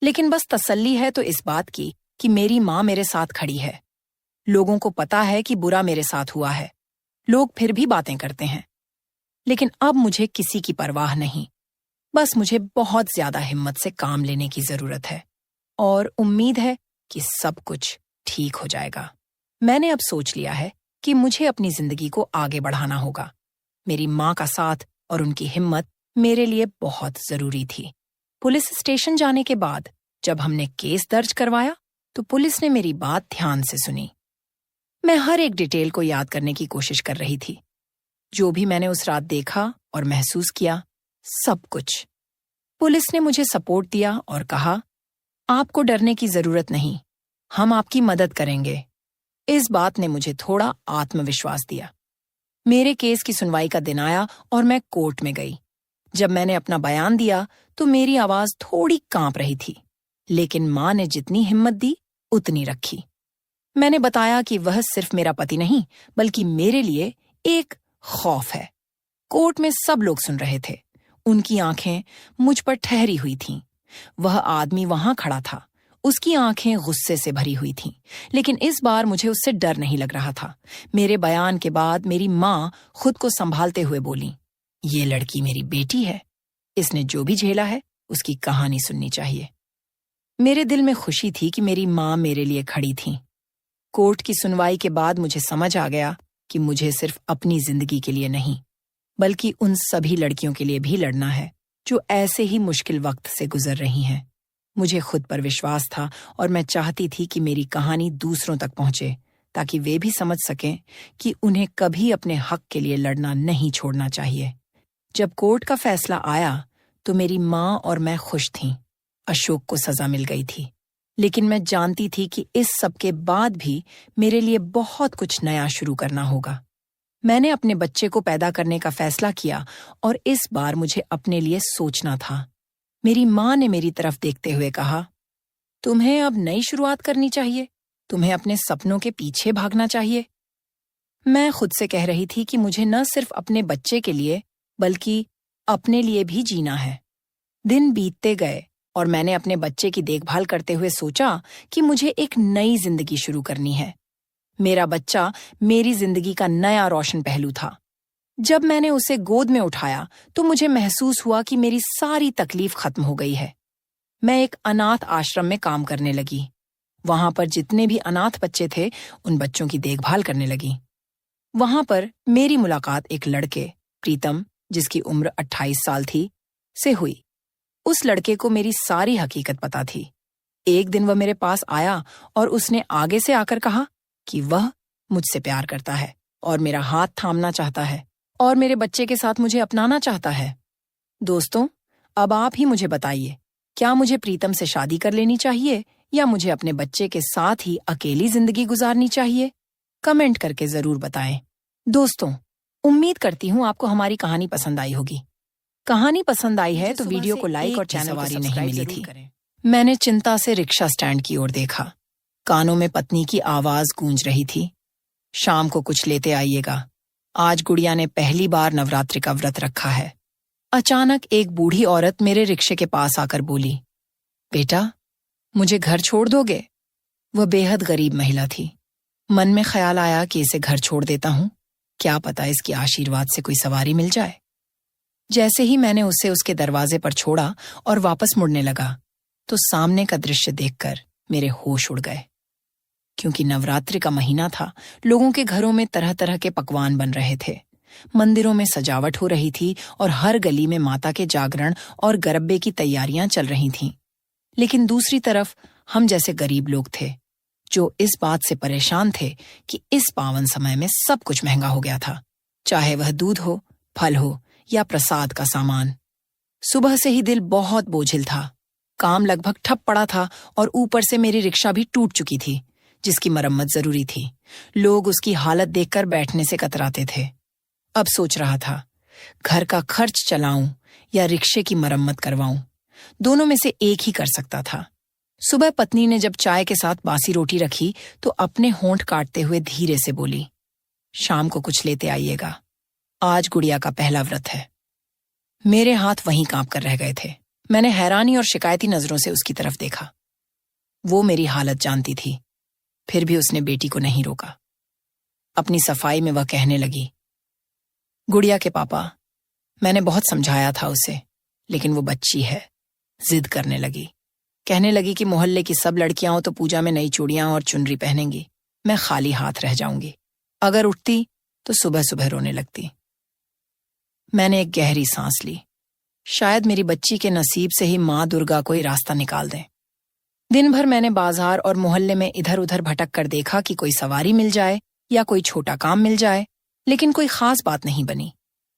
लेकिन बस तसल्ली है तो इस बात की कि मेरी माँ मेरे साथ खड़ी है। लोगों को पता है कि बुरा मेरे साथ हुआ है। लोग फिर भी बातें करते हैं, लेकिन अब मुझे किसी की परवाह नहीं। बस मुझे बहुत ज्यादा हिम्मत से काम लेने की जरूरत है और उम्मीद है कि सब कुछ ठीक हो जाएगा। मैंने अब सोच लिया है कि मुझे अपनी जिंदगी को आगे बढ़ाना होगा। मेरी माँ का साथ और उनकी हिम्मत मेरे लिए बहुत जरूरी थी। पुलिस स्टेशन जाने के बाद जब हमने केस दर्ज करवाया तो पुलिस ने मेरी बात ध्यान से सुनी। मैं हर एक डिटेल को याद करने की कोशिश कर रही थी, जो भी मैंने उस रात देखा और महसूस किया, सब कुछ। पुलिस ने मुझे सपोर्ट दिया और कहा, आपको डरने की जरूरत नहीं, हम आपकी मदद करेंगे। इस बात ने मुझे थोड़ा आत्मविश्वास दिया। मेरे केस की सुनवाई का दिन आया और मैं कोर्ट में गई। जब मैंने अपना बयान दिया तो मेरी आवाज थोड़ी कांप रही थी, लेकिन माँ ने जितनी हिम्मत दी उतनी रखी। मैंने बताया कि वह सिर्फ मेरा पति नहीं बल्कि मेरे लिए एक खौफ है। कोर्ट में सब लोग सुन रहे थे। उनकी आंखें मुझ पर ठहरी हुई थीं। वह आदमी वहां खड़ा था। उसकी आंखें गुस्से से भरी हुई थीं, लेकिन इस बार मुझे उससे डर नहीं लग रहा था। मेरे बयान के बाद मेरी माँ खुद को संभालते हुए बोली, ये लड़की मेरी बेटी है। इसने जो भी झेला है उसकी कहानी सुननी चाहिए। मेरे दिल में खुशी थी कि मेरी माँ मेरे लिए खड़ी थी। कोर्ट की सुनवाई के बाद मुझे समझ आ गया कि मुझे सिर्फ अपनी जिंदगी के लिए नहीं बल्कि उन सभी लड़कियों के लिए भी लड़ना है जो ऐसे ही मुश्किल वक्त से गुजर रही हैं। मुझे खुद पर विश्वास था और मैं चाहती थी कि मेरी कहानी दूसरों तक पहुंचे ताकि वे भी समझ सकें कि उन्हें कभी अपने हक के लिए लड़ना नहीं छोड़ना चाहिए। जब कोर्ट का फैसला आया तो मेरी माँ और मैं खुश थीं। अशोक को सजा मिल गई थी, लेकिन मैं जानती थी कि इस सब के बाद भी मेरे लिए बहुत कुछ नया शुरू करना होगा। मैंने अपने बच्चे को पैदा करने का फैसला किया और इस बार मुझे अपने लिए सोचना था। मेरी माँ ने मेरी तरफ देखते हुए कहा, तुम्हें अब नई शुरुआत करनी चाहिए। तुम्हें अपने सपनों के पीछे भागना चाहिए। मैं खुद से कह रही थी कि मुझे न सिर्फ अपने बच्चे के लिए बल्कि अपने लिए भी जीना है। दिन बीतते गए और मैंने अपने बच्चे की देखभाल करते हुए सोचा कि मुझे एक नई जिंदगी शुरू करनी है। मेरा बच्चा मेरी जिंदगी का नया रोशन पहलू था। जब मैंने उसे गोद में उठाया तो मुझे महसूस हुआ कि मेरी सारी तकलीफ खत्म हो गई है। मैं एक अनाथ आश्रम में काम करने लगी। वहां पर जितने भी अनाथ बच्चे थे उन बच्चों की देखभाल करने लगी। वहां पर मेरी मुलाकात एक लड़के, प्रीतम, जिसकी उम्र 28 साल थी, से हुई। उस लड़के को मेरी सारी हकीकत पता थी। एक दिन वह मेरे पास आया और उसने आगे से आकर कहा कि वह मुझसे प्यार करता है और मेरा हाथ थामना चाहता है और मेरे बच्चे के साथ मुझे अपनाना चाहता है। दोस्तों, अब आप ही मुझे बताइए, क्या मुझे प्रीतम से शादी कर लेनी चाहिए या मुझे अपने बच्चे के साथ ही अकेली जिंदगी गुजारनी चाहिए? कमेंट करके जरूर बताएं। दोस्तों, उम्मीद करती हूँ आपको हमारी कहानी पसंद आई होगी। कहानी पसंद आई है तो वीडियो को लाइक और चैनल को सब्सक्राइब नहीं मिली थी। मैंने चिंता से रिक्शा स्टैंड की ओर देखा। कानों में पत्नी की आवाज गूंज रही थी, शाम को कुछ लेते आइएगा। आज गुड़िया ने पहली बार नवरात्रि का व्रत रखा है। अचानक एक बूढ़ी औरत मेरे रिक्शे के पास आकर बोली, बेटा, मुझे घर छोड़ दोगे? वह बेहद गरीब महिला थी। मन में ख्याल आया कि इसे घर छोड़ देता हूं, क्या पता इसकी आशीर्वाद से कोई सवारी मिल जाए। जैसे ही मैंने उसे उसके दरवाजे पर छोड़ा और वापस मुड़ने लगा तो सामने का दृश्य देखकर मेरे होश उड़ गए। क्योंकि नवरात्रि का महीना था, लोगों के घरों में तरह तरह के पकवान बन रहे थे। मंदिरों में सजावट हो रही थी और हर गली में माता के जागरण और गरबे की तैयारियां चल रही थीं। लेकिन दूसरी तरफ हम जैसे गरीब लोग थे जो इस बात से परेशान थे कि इस पावन समय में सब कुछ महंगा हो गया था, चाहे वह दूध हो, फल हो या प्रसाद का सामान। सुबह से ही दिल बहुत बोझिल था। काम लगभग ठप पड़ा था और ऊपर से मेरी रिक्शा भी टूट चुकी थी, जिसकी मरम्मत जरूरी थी। लोग उसकी हालत देखकर बैठने से कतराते थे। अब सोच रहा था, घर का खर्च चलाऊं या रिक्शे की मरम्मत करवाऊं। दोनों में से एक ही कर सकता था। सुबह पत्नी ने जब चाय के साथ बासी रोटी रखी तो अपने होंठ काटते हुए धीरे से बोली, शाम को कुछ लेते आइएगा। आज गुड़िया का पहला व्रत है। मेरे हाथ वहीं कांप कर रह गए थे। मैंने हैरानी और शिकायती नजरों से उसकी तरफ देखा। वो मेरी हालत जानती थी, फिर भी उसने बेटी को नहीं रोका। अपनी सफाई में वह कहने लगी, गुड़िया के पापा, मैंने बहुत समझाया था उसे, लेकिन वो बच्ची है। जिद करने लगी। कहने लगी कि मोहल्ले की सब लड़कियां तो पूजा में नई चूड़ियां और चुनरी पहनेंगी, मैं खाली हाथ रह जाऊंगी। अगर उठती तो सुबह सुबह रोने लगती। मैंने एक गहरी सांस ली। शायद मेरी बच्ची के नसीब से ही माँ दुर्गा कोई रास्ता निकाल दें। दिन भर मैंने बाजार और मोहल्ले में इधर उधर भटक कर देखा कि कोई सवारी मिल जाए या कोई छोटा काम मिल जाए, लेकिन कोई खास बात नहीं बनी।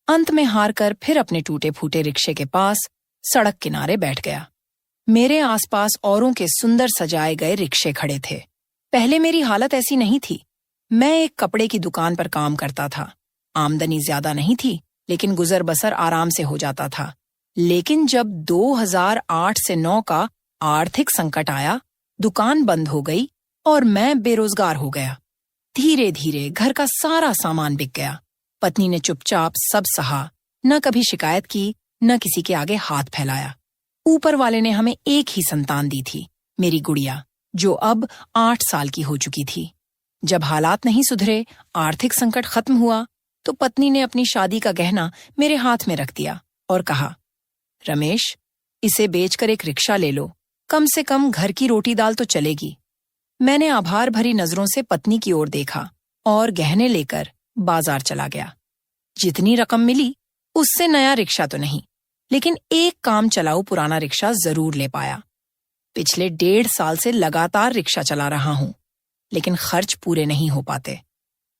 अंत में हार कर फिर अपने टूटे फूटे रिक्शे के पास सड़क किनारे बैठ गया। मेरे आसपास औरों के सुंदर सजाए गए रिक्शे खड़े थे। पहले मेरी हालत ऐसी नहीं थी। मैं एक कपड़े की दुकान पर काम करता था। आमदनी ज्यादा नहीं थी, लेकिन गुजर बसर आराम से हो जाता था। लेकिन जब 2008 से 9 का आर्थिक संकट आया, दुकान बंद हो गई और मैं बेरोजगार हो गया। धीरे धीरे घर का सारा सामान बिक गया। पत्नी ने चुपचाप सब सहा, न कभी शिकायत की, न किसी के आगे हाथ फैलाया। ऊपर वाले ने हमें एक ही संतान दी थी, मेरी गुड़िया, जो अब 8 साल की हो चुकी थी। जब हालात नहीं सुधरे, आर्थिक संकट खत्म हुआ, तो पत्नी ने अपनी शादी का गहना मेरे हाथ में रख दिया और कहा, रमेश, इसे बेचकर एक रिक्शा ले लो, कम से कम घर की रोटी दाल तो चलेगी। मैंने आभार भरी नजरों से पत्नी की ओर देखा और गहने लेकर बाजार चला गया। जितनी रकम मिली उससे नया रिक्शा तो नहीं, लेकिन एक काम चलाऊ पुराना रिक्शा जरूर ले पाया। पिछले 1.5 साल से लगातार रिक्शा चला रहा हूं, लेकिन खर्च पूरे नहीं हो पाते।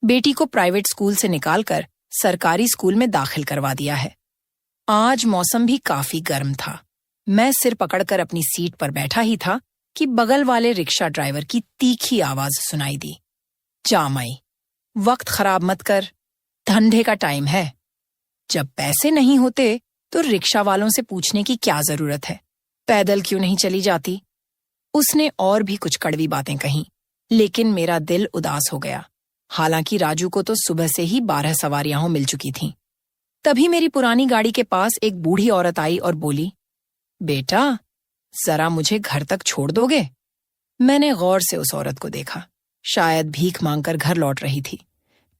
बेटी को प्राइवेट स्कूल से निकालकर सरकारी स्कूल में दाखिल करवा दिया है। आज मौसम भी काफी गर्म था। मैं सिर पकड़कर अपनी सीट पर बैठा ही था कि बगल वाले रिक्शा ड्राइवर की तीखी आवाज सुनाई दी, जा मई, वक्त खराब मत कर, धंधे का टाइम है। जब पैसे नहीं होते तो रिक्शा वालों से पूछने की क्या जरूरत है, पैदल क्यों नहीं चली जाती। उसने और भी कुछ कड़वी बातें कहीं, लेकिन मेरा दिल उदास हो गया। हालांकि राजू को तो सुबह से ही 12 सवारियां मिल चुकी थीं। तभी मेरी पुरानी गाड़ी के पास एक बूढ़ी औरत आई और बोली, बेटा, जरा मुझे घर तक छोड़ दोगे? मैंने गौर से उस औरत को देखा। शायद भीख मांगकर घर लौट रही थी।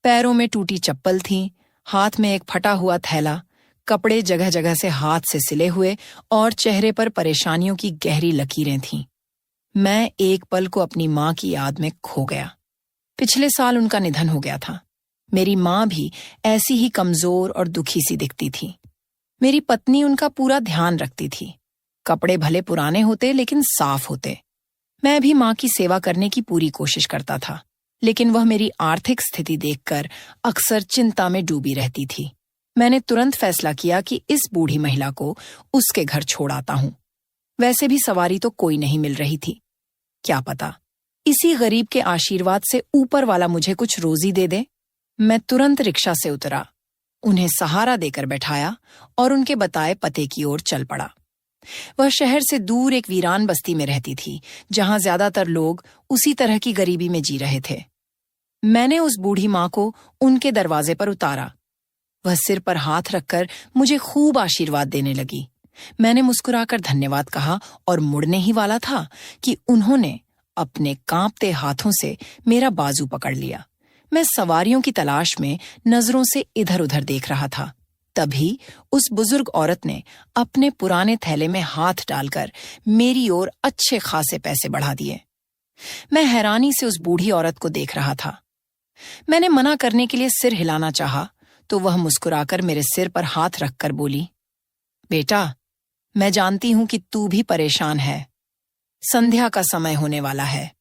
पैरों में टूटी चप्पल थी, हाथ में एक फटा हुआ थैला, कपड़े जगह जगह से हाथ से सिले हुए और चेहरे पर परेशानियों की गहरी लकीरें थीं। मैं एक पल को अपनी माँ की याद में खो गया। पिछले साल उनका निधन हो गया था। मेरी माँ भी ऐसी ही कमजोर और दुखी सी दिखती थी। मेरी पत्नी उनका पूरा ध्यान रखती थी। कपड़े भले पुराने होते लेकिन साफ होते। मैं भी माँ की सेवा करने की पूरी कोशिश करता था, लेकिन वह मेरी आर्थिक स्थिति देखकर अक्सर चिंता में डूबी रहती थी। मैंने तुरंत फैसला किया कि इस बूढ़ी महिला को उसके घर छोड़ आता हूं। वैसे भी सवारी तो कोई नहीं मिल रही थी। क्या पता इसी गरीब के आशीर्वाद से ऊपर वाला मुझे कुछ रोजी दे दे। मैं तुरंत रिक्शा से उतरा, उन्हें सहारा देकर बैठाया और उनके बताए पते की ओर चल पड़ा। वह शहर से दूर एक वीरान बस्ती में रहती थी, जहां ज्यादातर लोग उसी तरह की गरीबी में जी रहे थे। मैंने उस बूढ़ी माँ को उनके दरवाजे पर उतारा। वह सिर पर हाथ रखकर मुझे खूब आशीर्वाद देने लगी। मैंने मुस्कुराकर धन्यवाद कहा और मुड़ने ही वाला था कि उन्होंने अपने कांपते हाथों से मेरा बाजू पकड़ लिया। मैं सवारियों की तलाश में नजरों से इधर उधर देख रहा था। तभी उस बुजुर्ग औरत ने अपने पुराने थैले में हाथ डालकर मेरी ओर अच्छे खासे पैसे बढ़ा दिए। मैं हैरानी से उस बूढ़ी औरत को देख रहा था। मैंने मना करने के लिए सिर हिलाना चाहा तो वह मुस्कुराकर मेरे सिर पर हाथ रखकर बोली, बेटा, मैं जानती हूं कि तू भी परेशान है। संध्या का समय होने वाला है।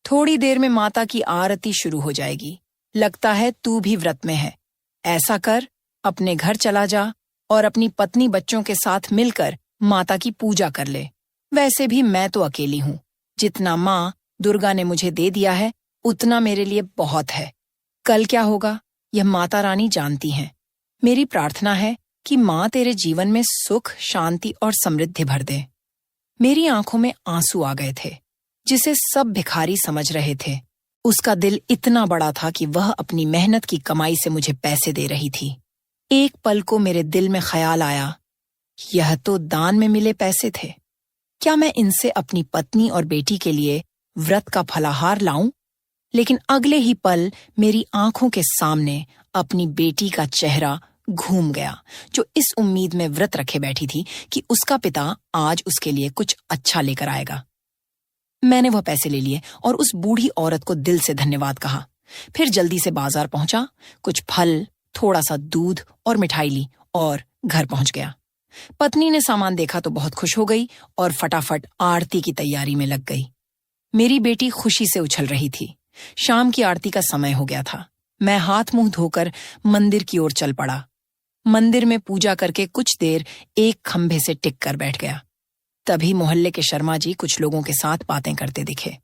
थोड़ी देर में माता की आरती शुरू हो जाएगी। लगता है तू भी व्रत में है। ऐसा कर, अपने घर चला जा और अपनी पत्नी बच्चों के साथ मिलकर माता की पूजा कर ले। वैसे भी मैं तो अकेली हूं। जितना माँ दुर्गा ने मुझे दे दिया है उतना मेरे लिए बहुत है। कल क्या होगा यह माता रानी जानती हैं। मेरी प्रार्थना है कि माँ तेरे जीवन में सुख, शांति और समृद्धि भर दे। मेरी आंखों में आंसू आ गए थे। जिसे सब भिखारी समझ रहे थे, उसका दिल इतना बड़ा था कि वह अपनी मेहनत की कमाई से मुझे पैसे दे रही थी। एक पल को मेरे दिल में ख्याल आया, यह तो दान में मिले पैसे थे। क्या मैं इनसे अपनी पत्नी और बेटी के लिए व्रत का फलाहार लाऊं? लेकिन अगले ही पल मेरी आंखों के सामने अपनी बेटी का चेहरा घूम गया, जो इस उम्मीद में व्रत रखे बैठी थी कि उसका पिता आज उसके लिए कुछ अच्छा लेकर आएगा। मैंने वह पैसे ले लिए और उस बूढ़ी औरत को दिल से धन्यवाद कहा। फिर जल्दी से बाजार पहुंचा, कुछ फल, थोड़ा सा दूध और मिठाई ली और घर पहुंच गया। पत्नी ने सामान देखा तो बहुत खुश हो गई और फटाफट आरती की तैयारी में लग गई। मेरी बेटी खुशी से उछल रही थी। शाम की आरती का समय हो गया था। मैं हाथ मुंह धोकर मंदिर की ओर चल पड़ा। मंदिर में पूजा करके कुछ देर एक खंभे से टिक कर बैठ गया। तभी मोहल्ले के शर्मा जी कुछ लोगों के साथ बातें करते दिखे।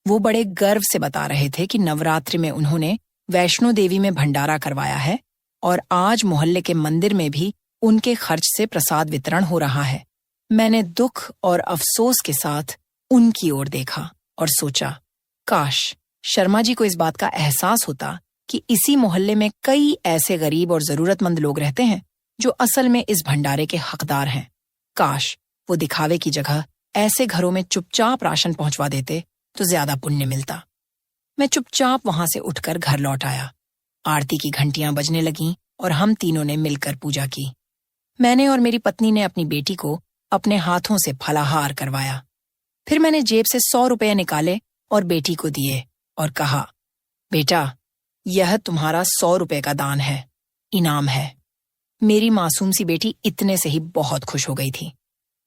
वो बड़े गर्व से बता रहे थे कि नवरात्रि में उन्होंने वैष्णो देवी में भंडारा करवाया है और आज मोहल्ले के मंदिर में भी उनके खर्च से प्रसाद वितरण हो रहा है। मैंने दुख और अफसोस के साथ उनकी ओर देखा और सोचा, काश शर्मा जी को इस बात का एहसास होता कि इसी मोहल्ले में कई ऐसे गरीब और जरूरतमंद लोग रहते हैं जो असल में इस भंडारे के हकदार हैं। काश वो दिखावे की जगह ऐसे घरों में चुपचाप राशन पहुंचवा देते तो ज्यादा पुण्य मिलता। मैं चुपचाप वहां से उठकर घर लौट आया। आरती की घंटियां बजने लगीं और हम तीनों ने मिलकर पूजा की। मैंने और मेरी पत्नी ने अपनी बेटी को अपने हाथों से फलाहार करवाया। फिर मैंने जेब से 100 रुपये निकाले और बेटी को दिए और कहा, बेटा, यह तुम्हारा 100 रुपये का दान है, इनाम है। मेरी मासूम सी बेटी इतने से ही बहुत खुश हो गई थी।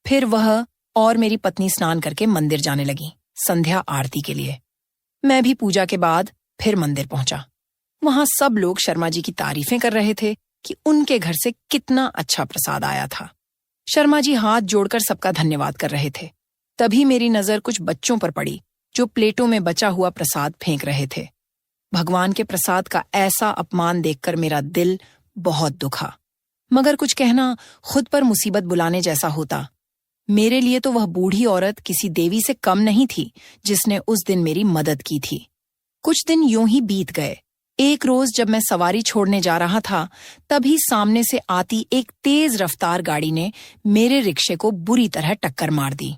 फिर वह और मेरी पत्नी स्नान करके मंदिर जाने लगी संध्या आरती के लिए। मैं भी पूजा के बाद फिर मंदिर पहुंचा। वहां सब लोग शर्मा जी की तारीफें कर रहे थे कि उनके घर से कितना अच्छा प्रसाद आया था। शर्मा जी हाथ जोड़कर सबका धन्यवाद कर रहे थे। तभी मेरी नजर कुछ बच्चों पर पड़ी जो प्लेटों में बचा हुआ प्रसाद फेंक रहे थे। भगवान के प्रसाद का ऐसा अपमान देखकर मेरा दिल बहुत दुखा, मगर कुछ कहना खुद पर मुसीबत बुलाने जैसा होता। मेरे लिए तो वह बूढ़ी औरत किसी देवी से कम नहीं थी जिसने उस दिन मेरी मदद की थी। कुछ दिन यूं ही बीत गए। एक रोज जब मैं सवारी छोड़ने जा रहा था, तभी सामने से आती एक तेज रफ्तार गाड़ी ने मेरे रिक्शे को बुरी तरह टक्कर मार दी।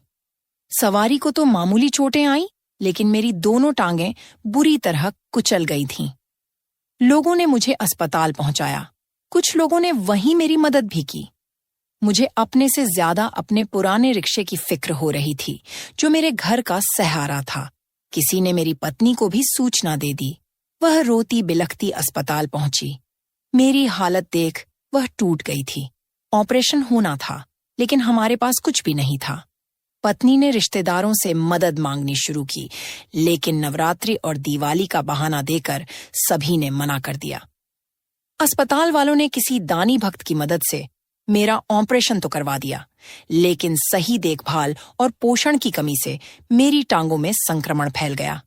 सवारी को तो मामूली चोटें आईं, लेकिन मेरी दोनों टांगें बुरी तरह कुचल गई थीं। लोगों ने मुझे अस्पताल पहुंचाया। कुछ लोगों ने वहीं मेरी मदद भी की। मुझे अपने से ज्यादा अपने पुराने रिक्शे की फिक्र हो रही थी जो मेरे घर का सहारा था। किसी ने मेरी पत्नी को भी सूचना दे दी। वह रोती बिलखती अस्पताल पहुंची। मेरी हालत देख वह टूट गई थी। ऑपरेशन होना था, लेकिन हमारे पास कुछ भी नहीं था। पत्नी ने रिश्तेदारों से मदद मांगनी शुरू की, लेकिन नवरात्रि और दिवाली का बहाना देकर सभी ने मना कर दिया। अस्पताल वालों ने किसी दानी भक्त की मदद से मेरा ऑपरेशन तो करवा दिया, लेकिन सही देखभाल और पोषण की कमी से मेरी टांगों में संक्रमण फैल गया।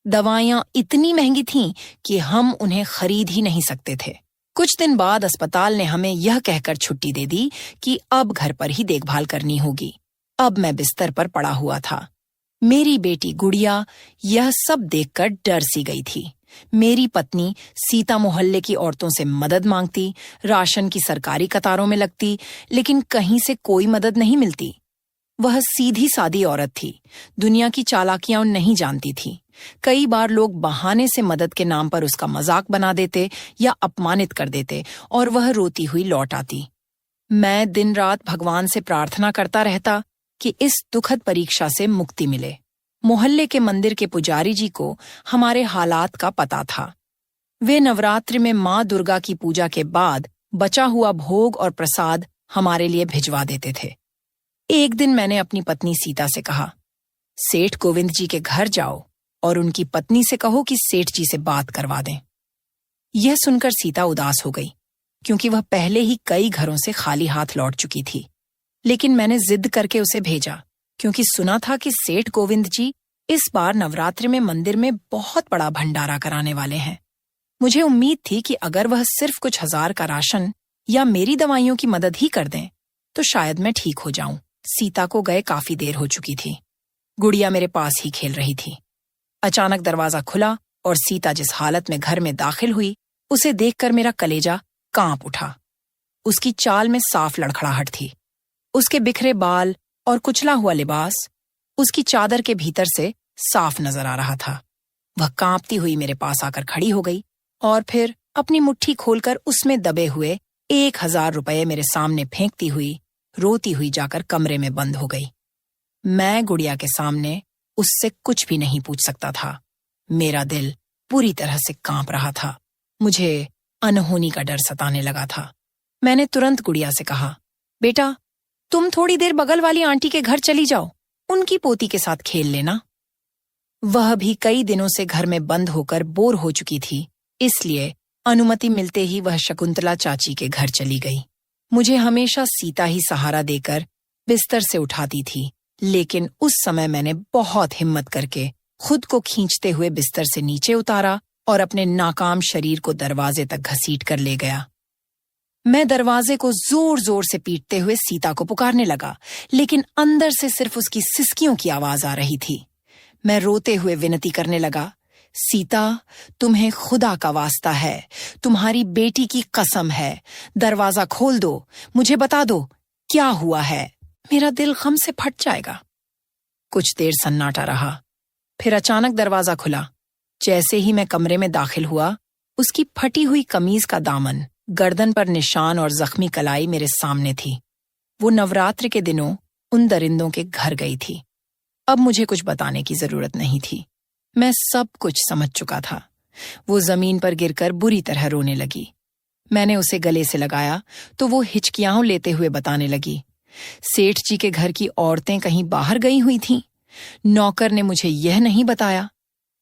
दवाइयां इतनी महंगी थीं कि हम उन्हें खरीद ही नहीं सकते थे। कुछ दिन बाद अस्पताल ने हमें यह कहकर छुट्टी दे दी कि अब घर पर ही देखभाल करनी होगी। अब मैं बिस्तर पर पड़ा हुआ था। मेरी बेटी गुड़िया यह सब देखकर डर सी गई थी। मेरी पत्नी सीता मोहल्ले की औरतों से मदद मांगती, राशन की सरकारी कतारों में लगती, लेकिन कहीं से कोई मदद नहीं मिलती। वह सीधी सादी औरत थी, दुनिया की चालाकियां नहीं जानती थी। कई बार लोग बहाने से मदद के नाम पर उसका मजाक बना देते या अपमानित कर देते और वह रोती हुई लौट आती। मैं दिन रात भगवान से प्रार्थना करता रहता कि इस दुखद परीक्षा से मुक्ति मिले। मोहल्ले के मंदिर के पुजारी जी को हमारे हालात का पता था। वे नवरात्रि में माँ दुर्गा की पूजा के बाद बचा हुआ भोग और प्रसाद हमारे लिए भिजवा देते थे। एक दिन मैंने अपनी पत्नी सीता से कहा, सेठ गोविंद जी के घर जाओ और उनकी पत्नी से कहो कि सेठ जी से बात करवा दें। यह सुनकर सीता उदास हो गई, क्योंकि वह पहले ही कई घरों से खाली हाथ लौट चुकी थी। लेकिन मैंने जिद करके उसे भेजा, क्योंकि सुना था कि सेठ गोविंद जी इस बार नवरात्रि में मंदिर में बहुत बड़ा भंडारा कराने वाले हैं। मुझे उम्मीद थी कि अगर वह सिर्फ कुछ हजार का राशन या मेरी दवाइयों की मदद ही कर दें तो शायद मैं ठीक हो जाऊं। सीता को गए काफी देर हो चुकी थी। गुड़िया मेरे पास ही खेल रही थी। अचानक दरवाजा खुला और सीता जिस हालत में घर में दाखिल हुई, उसे देखकर मेरा कलेजा कांप उठा। उसकी चाल में साफ लड़खड़ाहट थी। उसके बिखरे बाल और कुचला हुआ लिबास उसकी चादर के भीतर से साफ नजर आ रहा था। वह कांपती हुई मेरे पास आकर खड़ी हो गई और फिर अपनी मुट्ठी खोलकर उसमें दबे हुए 1000 रुपये मेरे सामने फेंकती हुई रोती हुई जाकर कमरे में बंद हो गई। मैं गुड़िया के सामने उससे कुछ भी नहीं पूछ सकता था। मेरा दिल पूरी तरह से कांप रहा था। मुझे अनहोनी का डर सताने लगा था। मैंने तुरंत गुड़िया से कहा, बेटा, तुम थोड़ी देर बगल वाली आंटी के घर चली जाओ, उनकी पोती के साथ खेल लेना। वह भी कई दिनों से घर में बंद होकर बोर हो चुकी थी, इसलिए अनुमति मिलते ही वह शकुंतला चाची के घर चली गई। मुझे हमेशा सीता ही सहारा देकर बिस्तर से उठाती थी, लेकिन उस समय मैंने बहुत हिम्मत करके खुद को खींचते हुए बिस्तर से नीचे उतारा और अपने नाकाम शरीर को दरवाजे तक घसीट कर ले गया। मैं दरवाजे को जोर जोर से पीटते हुए सीता को पुकारने लगा, लेकिन अंदर से सिर्फ उसकी सिसकियों की आवाज आ रही थी। मैं रोते हुए विनती करने लगा, सीता, तुम्हें खुदा का वास्ता है, तुम्हारी बेटी की कसम है, दरवाजा खोल दो, मुझे बता दो क्या हुआ है, मेरा दिल गम से फट जाएगा। कुछ देर सन्नाटा रहा, फिर अचानक दरवाजा खुला। जैसे ही मैं कमरे में दाखिल हुआ, उसकी फटी हुई कमीज का दामन, गर्दन पर निशान और जख्मी कलाई मेरे सामने थी। वो नवरात्र के दिनों उन दरिंदों के घर गई थी। अब मुझे कुछ बताने की जरूरत नहीं थी, मैं सब कुछ समझ चुका था। वो जमीन पर गिरकर बुरी तरह रोने लगी। मैंने उसे गले से लगाया तो वो हिचकियां लेते हुए बताने लगी, सेठ जी के घर की औरतें कहीं बाहर गई हुई थीं। नौकर ने मुझे यह नहीं बताया।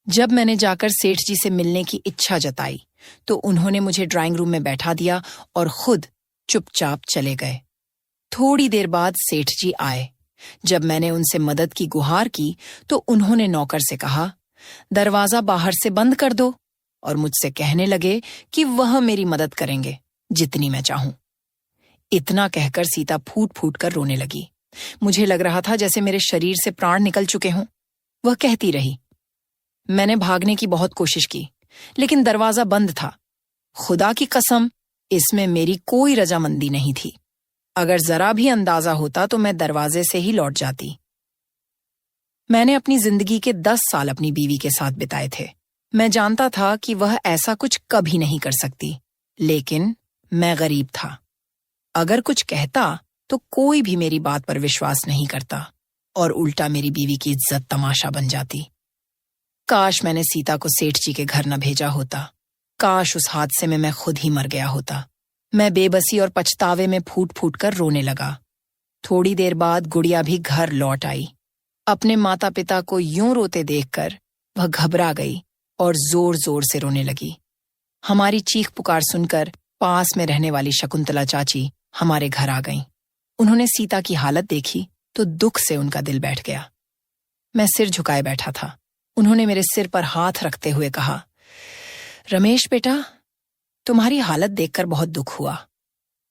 जब मैंने जाकर सेठ जी से मिलने की इच्छा जताई तो उन्होंने मुझे ड्राइंग रूम में बैठा दिया और खुद चुपचाप चले गए। थोड़ी देर बाद सेठ जी आए। जब मैंने उनसे मदद की गुहार की तो उन्होंने नौकर से कहा, दरवाजा बाहर से बंद कर दो, और मुझसे कहने लगे कि वह मेरी मदद करेंगे जितनी मैं चाहूं। इतना कहकर सीता फूट फूट कर रोने लगी। मुझे लग रहा था जैसे मेरे शरीर से प्राण निकल चुके हों। वह कहती रही, मैंने भागने की बहुत कोशिश की, लेकिन दरवाजा बंद था। खुदा की कसम, इसमें मेरी कोई रजामंदी नहीं थी। अगर जरा भी अंदाजा होता तो मैं दरवाजे से ही लौट जाती। मैंने अपनी जिंदगी के 10 साल अपनी बीवी के साथ बिताए थे। मैं जानता था कि वह ऐसा कुछ कभी नहीं कर सकती, लेकिन मैं गरीब था। अगर कुछ कहता तो कोई भी मेरी बात पर विश्वास नहीं करता और उल्टा मेरी बीवी की इज्जत तमाशा बन जाती। काश मैंने सीता को सेठ जी के घर न भेजा होता। काश उस हादसे में मैं खुद ही मर गया होता। मैं बेबसी और पछतावे में फूट फूट कर रोने लगा। थोड़ी देर बाद गुड़िया भी घर लौट आई। अपने माता पिता को यूं रोते देखकर वह घबरा गई और जोर जोर से रोने लगी। हमारी चीख पुकार सुनकर पास में रहने वाली शकुंतला चाची हमारे घर आ गईं। उन्होंने सीता की हालत देखी तो दुख से उनका दिल बैठ गया। मैं सिर झुकाए बैठा था। उन्होंने मेरे सिर पर हाथ रखते हुए कहा, रमेश बेटा, तुम्हारी हालत देखकर बहुत दुख हुआ।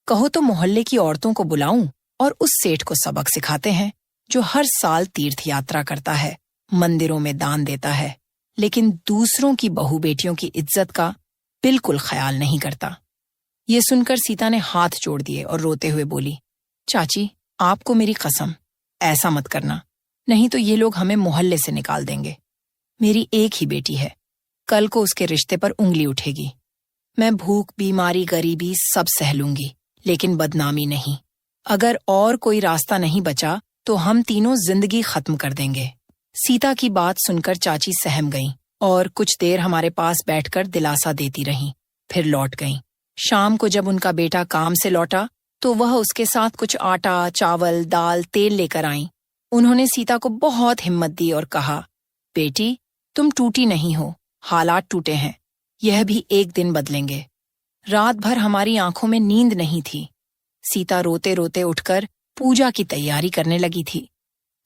कहो तो मोहल्ले की औरतों को बुलाऊं और उस सेठ को सबक सिखाते हैं जो हर साल तीर्थ यात्रा करता है, मंदिरों में दान देता है, लेकिन दूसरों की बहू बेटियों की इज्जत का बिल्कुल ख्याल नहीं करता। ये सुनकर सीता ने हाथ जोड़ दिए और रोते हुए बोली, चाची, आपको मेरी कसम, ऐसा मत करना, नहीं तो ये लोग हमें मोहल्ले से निकाल देंगे। मेरी एक ही बेटी है, कल को उसके रिश्ते पर उंगली उठेगी। मैं भूख, बीमारी, गरीबी सब सह लूंगी, लेकिन बदनामी नहीं। अगर और कोई रास्ता नहीं बचा तो हम तीनों जिंदगी खत्म कर देंगे। सीता की बात सुनकर चाची सहम गईं और कुछ देर हमारे पास बैठकर दिलासा देती रहीं, फिर लौट गईं। शाम को जब उनका बेटा काम से लौटा तो वह उसके साथ कुछ आटा, चावल, दाल, तेल लेकर आईं। उन्होंने सीता को बहुत हिम्मत दी और कहा, बेटी, तुम टूटी नहीं हो, हालात टूटे हैं, यह भी एक दिन बदलेंगे। रात भर हमारी आंखों में नींद नहीं थी। सीता रोते रोते उठकर पूजा की तैयारी करने लगी थी।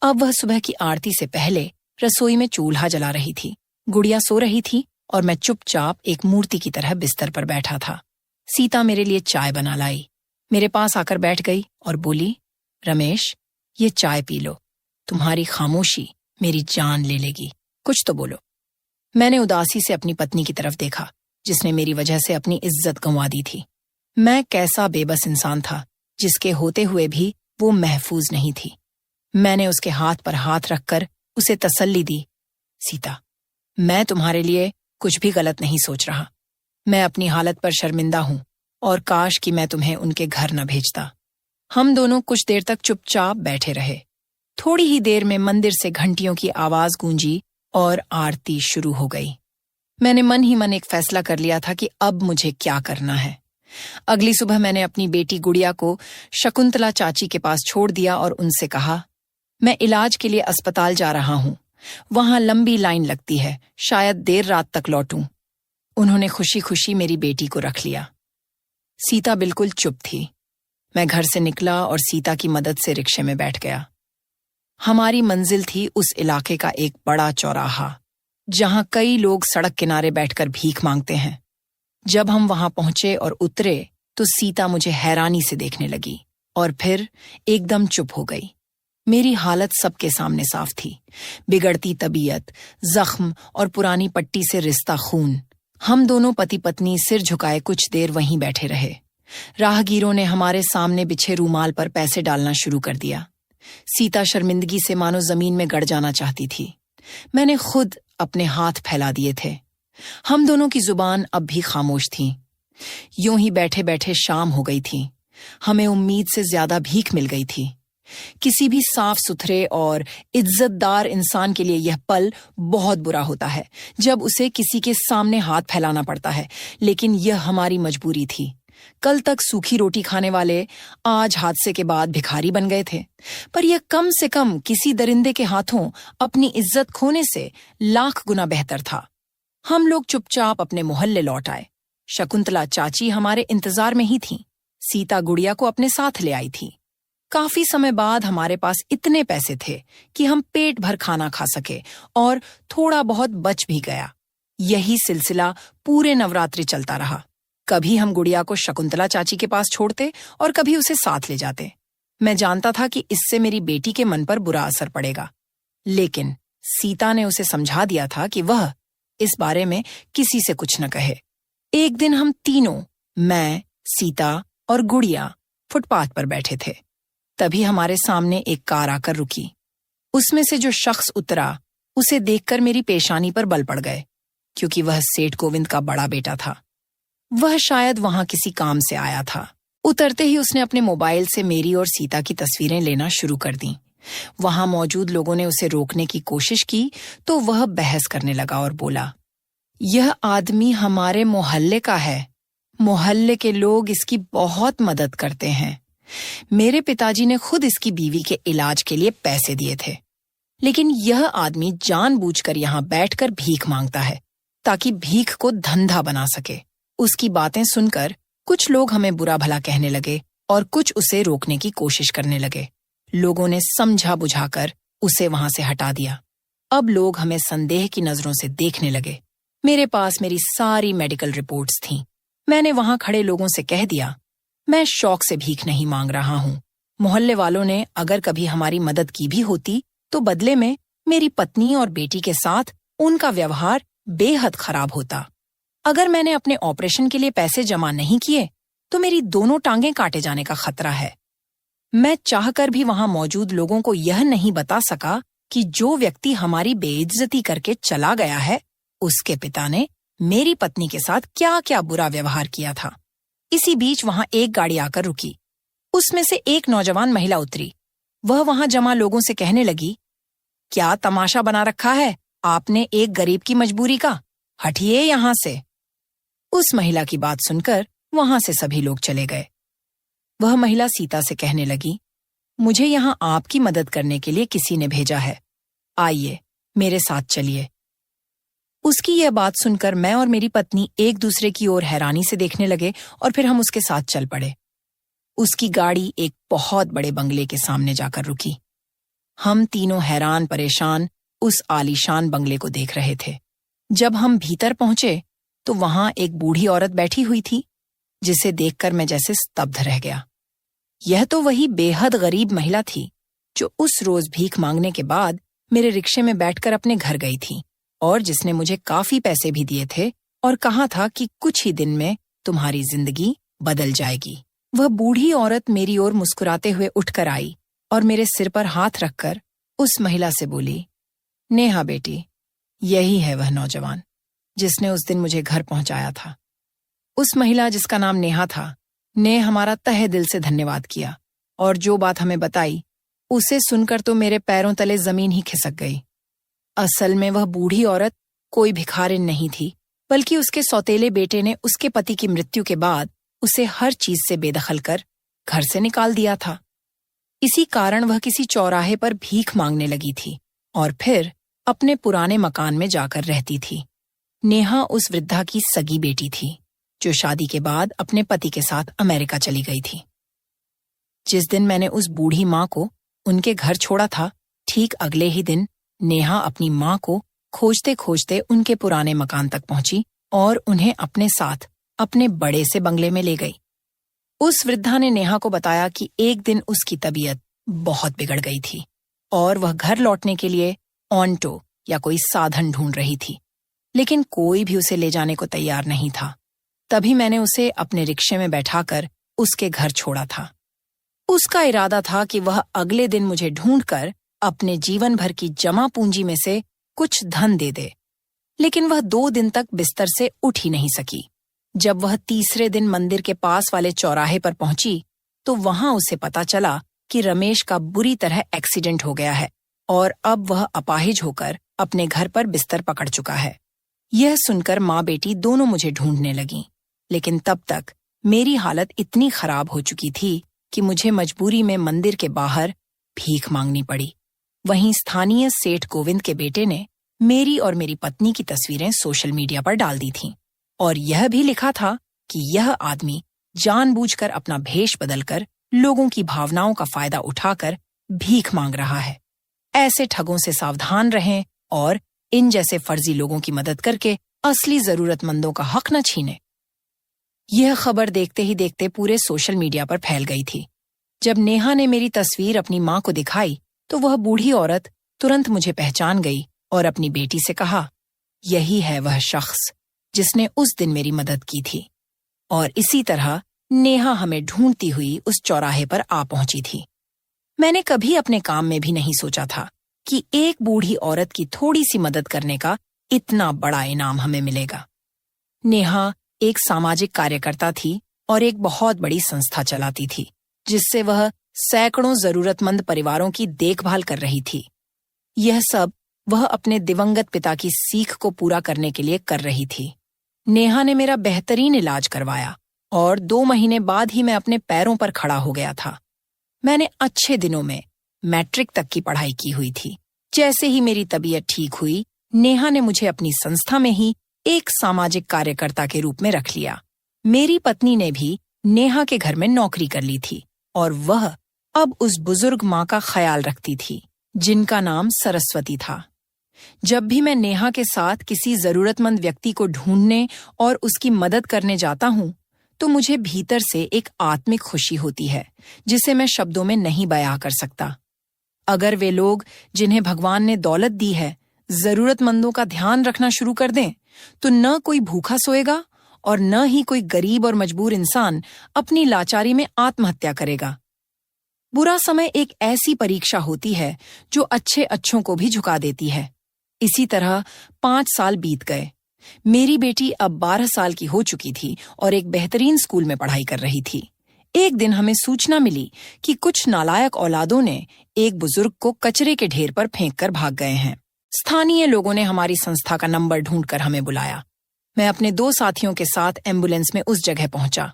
अब वह सुबह की आरती से पहले रसोई में चूल्हा जला रही थी। गुड़िया सो रही थी और मैं चुपचाप एक मूर्ति की तरह बिस्तर पर बैठा था। सीता मेरे लिए चाय बना लाई, मेरे पास आकर बैठ गई और बोली, रमेश, ये चाय पी लो, तुम्हारी खामोशी मेरी जान ले लेगी, कुछ तो बोलो। मैंने उदासी से अपनी पत्नी की तरफ देखा, जिसने मेरी वजह से अपनी इज्जत गंवा दी थी। मैं कैसा बेबस इंसान था, जिसके होते हुए भी वो महफूज नहीं थी। मैंने उसके हाथ पर हाथ रखकर उसे तसल्ली दी, सीता, मैं तुम्हारे लिए कुछ भी गलत नहीं सोच रहा। मैं अपनी हालत पर शर्मिंदा हूं और काश कि मैं तुम्हें उनके घर न भेजता। हम दोनों कुछ देर तक चुपचाप बैठे रहे। थोड़ी ही देर में मंदिर से घंटियों की आवाज गूंजी और आरती शुरू हो गई। मैंने मन ही मन एक फैसला कर लिया था कि अब मुझे क्या करना है। अगली सुबह मैंने अपनी बेटी गुड़िया को शकुंतला चाची के पास छोड़ दिया और उनसे कहा, मैं इलाज के लिए अस्पताल जा रहा हूं, वहां लंबी लाइन लगती है, शायद देर रात तक लौटूं। उन्होंने खुशी खुशी मेरी बेटी को रख लिया। सीता बिल्कुल चुप थी। मैं घर से निकला और सीता की मदद से रिक्शे में बैठ गया। हमारी मंजिल थी उस इलाके का एक बड़ा चौराहा, जहां कई लोग सड़क किनारे बैठकर भीख मांगते हैं। जब हम वहां पहुंचे और उतरे तो सीता मुझे हैरानी से देखने लगी और फिर एकदम चुप हो गई। मेरी हालत सबके सामने साफ थी। बिगड़ती तबीयत, जख्म और पुरानी पट्टी से रिश्ता खून। हम दोनों पति पत्नी सिर झुकाए कुछ देर वहीं बैठे रहे। राहगीरों ने हमारे सामने बिछे रूमाल पर पैसे डालना शुरू कर दिया। सीता शर्मिंदगी से मानो जमीन में गड़ जाना चाहती थी। मैंने खुद अपने हाथ फैला दिए थे। हम दोनों की जुबान अब भी खामोश थी। यूं ही बैठे बैठे शाम हो गई थी। हमें उम्मीद से ज्यादा भीख मिल गई थी। किसी भी साफ सुथरे और इज्जतदार इंसान के लिए यह पल बहुत बुरा होता है जब उसे किसी के सामने हाथ फैलाना पड़ता है, लेकिन यह हमारी मजबूरी थी। कल तक सूखी रोटी खाने वाले आज हादसे के बाद भिखारी बन गए थे, पर यह कम से कम किसी दरिंदे के हाथों अपनी इज्जत खोने से लाख गुना बेहतर था। हम लोग चुपचाप अपने मोहल्ले लौट आए। शकुंतला चाची हमारे इंतजार में ही थी। सीता गुड़िया को अपने साथ ले आई थी। काफी समय बाद हमारे पास इतने पैसे थे कि हम पेट भर खाना खा सके और थोड़ा बहुत बच भी गया। यही सिलसिला पूरे नवरात्रि चलता रहा। कभी हम गुड़िया को शकुंतला चाची के पास छोड़ते और कभी उसे साथ ले जाते। मैं जानता था कि इससे मेरी बेटी के मन पर बुरा असर पड़ेगा, लेकिन सीता ने उसे समझा दिया था कि वह इस बारे में किसी से कुछ न कहे। एक दिन हम तीनों, मैं, सीता और गुड़िया, फुटपाथ पर बैठे थे। तभी हमारे सामने एक कार आकर रुकी। उसमें से जो शख्स उतरा उसे देखकर मेरी पेशानी पर बल पड़ गए, क्योंकि वह सेठ गोविंद का बड़ा बेटा था। वह शायद वहां किसी काम से आया था। उतरते ही उसने अपने मोबाइल से मेरी और सीता की तस्वीरें लेना शुरू कर दी। वहां मौजूद लोगों ने उसे रोकने की कोशिश की तो वह बहस करने लगा और बोला, यह आदमी हमारे मोहल्ले का है। मोहल्ले के लोग इसकी बहुत मदद करते हैं। मेरे पिताजी ने खुद इसकी बीवी के इलाज के लिए पैसे दिए थे, लेकिन यह आदमी जानबूझकर यहाँ बैठकर भीख मांगता है ताकि भीख को धंधा बना सके। उसकी बातें सुनकर कुछ लोग हमें बुरा भला कहने लगे और कुछ उसे रोकने की कोशिश करने लगे। लोगों ने समझा बुझाकर उसे वहां से हटा दिया। अब लोग हमें संदेह की नजरों से देखने लगे। मेरे पास मेरी सारी मेडिकल रिपोर्ट्स थीं। मैंने वहां खड़े लोगों से कह दिया, मैं शौक से भीख नहीं मांग रहा हूं। मोहल्ले वालों ने अगर कभी हमारी मदद की भी होती तो बदले में मेरी पत्नी और बेटी के साथ उनका व्यवहार बेहद खराब होता। अगर मैंने अपने ऑपरेशन के लिए पैसे जमा नहीं किए तो मेरी दोनों टांगें काटे जाने का खतरा है। मैं चाहकर भी वहां मौजूद लोगों को यह नहीं बता सका कि जो व्यक्ति हमारी बेइज्जती करके चला गया है, उसके पिता ने मेरी पत्नी के साथ क्या क्या बुरा व्यवहार किया था। इसी बीच वहां एक गाड़ी आकर रुकी। उसमें से एक नौजवान महिला उतरी। वह वहां जमा लोगों से कहने लगी, क्या तमाशा बना रखा है आपने एक गरीब की मजबूरी का? हटिए यहां से। उस महिला की बात सुनकर वहां से सभी लोग चले गए। वह महिला सीता से कहने लगी, मुझे यहां आपकी मदद करने के लिए किसी ने भेजा है। आइए, मेरे साथ चलिए। उसकी यह बात सुनकर मैं और मेरी पत्नी एक दूसरे की ओर हैरानी से देखने लगे और फिर हम उसके साथ चल पड़े। उसकी गाड़ी एक बहुत बड़े बंगले के सामने जाकर रुकी। हम तीनों हैरान परेशान उस आलीशान बंगले को देख रहे थे। जब हम भीतर पहुंचे तो वहां एक बूढ़ी औरत बैठी हुई थी, जिसे देखकर मैं जैसे स्तब्ध रह गया। यह तो वही बेहद गरीब महिला थी जो उस रोज भीख मांगने के बाद मेरे रिक्शे में बैठकर अपने घर गई थी और जिसने मुझे काफी पैसे भी दिए थे और कहा था कि कुछ ही दिन में तुम्हारी जिंदगी बदल जाएगी। वह बूढ़ी औरत मेरी ओर मुस्कुराते हुए उठकर आई और मेरे सिर पर हाथ रखकर उस महिला से बोली, नेहा बेटी, यही है वह नौजवान जिसने उस दिन मुझे घर पहुंचाया था। उस महिला, जिसका नाम नेहा था, ने हमारा तहे दिल से धन्यवाद किया और जो बात हमें बताई उसे सुनकर तो मेरे पैरों तले जमीन ही खिसक गई। असल में वह बूढ़ी औरत कोई भिखारिन नहीं थी, बल्कि उसके सौतेले बेटे ने उसके पति की मृत्यु के बाद उसे हर चीज से बेदखल कर घर से निकाल दिया था। इसी कारण वह किसी चौराहे पर भीख मांगने लगी थी और फिर अपने पुराने मकान में जाकर रहती थी। नेहा उस वृद्धा की सगी बेटी थी जो शादी के बाद अपने पति के साथ अमेरिका चली गई थी। जिस दिन मैंने उस बूढ़ी माँ को उनके घर छोड़ा था, ठीक अगले ही दिन नेहा अपनी माँ को खोजते खोजते उनके पुराने मकान तक पहुंची और उन्हें अपने साथ अपने बड़े से बंगले में ले गई। उस वृद्धा ने नेहा को बताया कि एक दिन उसकी तबीयत बहुत बिगड़ गई थी और वह घर लौटने के लिए ऑन्टो या कोई साधन ढूंढ रही थी, लेकिन कोई भी उसे ले जाने को तैयार नहीं था। तभी मैंने उसे अपने रिक्शे में बैठाकर उसके घर छोड़ा था। उसका इरादा था कि वह अगले दिन मुझे ढूंढकर अपने जीवन भर की जमा पूंजी में से कुछ धन दे दे, लेकिन वह 2 दिन तक बिस्तर से उठ ही नहीं सकी। जब वह तीसरे दिन मंदिर के पास वाले चौराहे पर पहुंची तो वहां उसे पता चला कि रमेश का बुरी तरह एक्सीडेंट हो गया है और अब वह अपाहिज होकर अपने घर पर बिस्तर पकड़ चुका है। यह सुनकर माँ बेटी दोनों मुझे ढूंढने लगीं, लेकिन तब तक मेरी हालत इतनी खराब हो चुकी थी कि मुझे मजबूरी में मंदिर के बाहर भीख मांगनी पड़ी। वहीं स्थानीय सेठ गोविंद के बेटे ने मेरी और मेरी पत्नी की तस्वीरें सोशल मीडिया पर डाल दी थीं और यह भी लिखा था कि यह आदमी जानबूझकर अपना भेष बदलकर लोगों की भावनाओं का फायदा उठाकर भीख मांग रहा है। ऐसे ठगों से सावधान रहें और इन जैसे फर्जी लोगों की मदद करके असली जरूरतमंदों का हक न छीनें। यह खबर देखते ही देखते पूरे सोशल मीडिया पर फैल गई थी। जब नेहा ने मेरी तस्वीर अपनी माँ को दिखाई तो वह बूढ़ी औरत तुरंत मुझे पहचान गई और अपनी बेटी से कहा, यही है वह शख्स जिसने उस दिन मेरी मदद की थी। और इसी तरह नेहा हमें ढूंढती हुई उस चौराहे पर आ पहुंची थी। मैंने कभी अपने काम में भी नहीं सोचा था कि एक बूढ़ी औरत की थोड़ी सी मदद करने का इतना बड़ा इनाम हमें मिलेगा। नेहा एक सामाजिक कार्यकर्ता थी और एक बहुत बड़ी संस्था चलाती थी, जिससे वह सैकड़ों जरूरतमंद परिवारों की देखभाल कर रही थी। यह सब वह अपने दिवंगत पिता की सीख को पूरा करने के लिए कर रही थी। नेहा ने मेरा बेहतरीन इलाज करवाया और 2 महीने बाद ही मैं अपने पैरों पर खड़ा हो गया था। मैंने अच्छे दिनों में मैट्रिक तक की पढ़ाई की हुई थी। जैसे ही मेरी तबीयत ठीक हुई, नेहा ने मुझे अपनी संस्था में ही एक सामाजिक कार्यकर्ता के रूप में रख लिया। मेरी पत्नी ने भी नेहा के घर में नौकरी कर ली थी और वह अब उस बुजुर्ग माँ का ख्याल रखती थी, जिनका नाम सरस्वती था। जब भी मैं नेहा के साथ किसी जरूरतमंद व्यक्ति को ढूंढने और उसकी मदद करने जाता हूँ, तो मुझे भीतर से एक आत्मिक खुशी होती है, जिसे मैं शब्दों में नहीं बयां कर सकता। अगर वे लोग जिन्हें भगवान ने दौलत दी है, जरूरतमंदों का ध्यान रखना शुरू कर दें, तो न कोई भूखा सोएगा और न ही कोई गरीब और मजबूर इंसान अपनी लाचारी में आत्महत्या करेगा। बुरा समय एक ऐसी परीक्षा होती है जो अच्छों को भी झुका देती है। इसी तरह 5 साल बीत गए। मेरी बेटी अब 12 साल की हो चुकी थी और एक बेहतरीन स्कूल में पढ़ाई कर रही थी। एक दिन हमें सूचना मिली कि कुछ नालायक औलादों ने एक बुजुर्ग को कचरे के ढेर पर फेंक कर भाग गए हैं। स्थानीय लोगों ने हमारी संस्था का नंबर ढूंढकर हमें बुलाया। मैं अपने 2 साथियों के साथ एम्बुलेंस में उस जगह पहुंचा।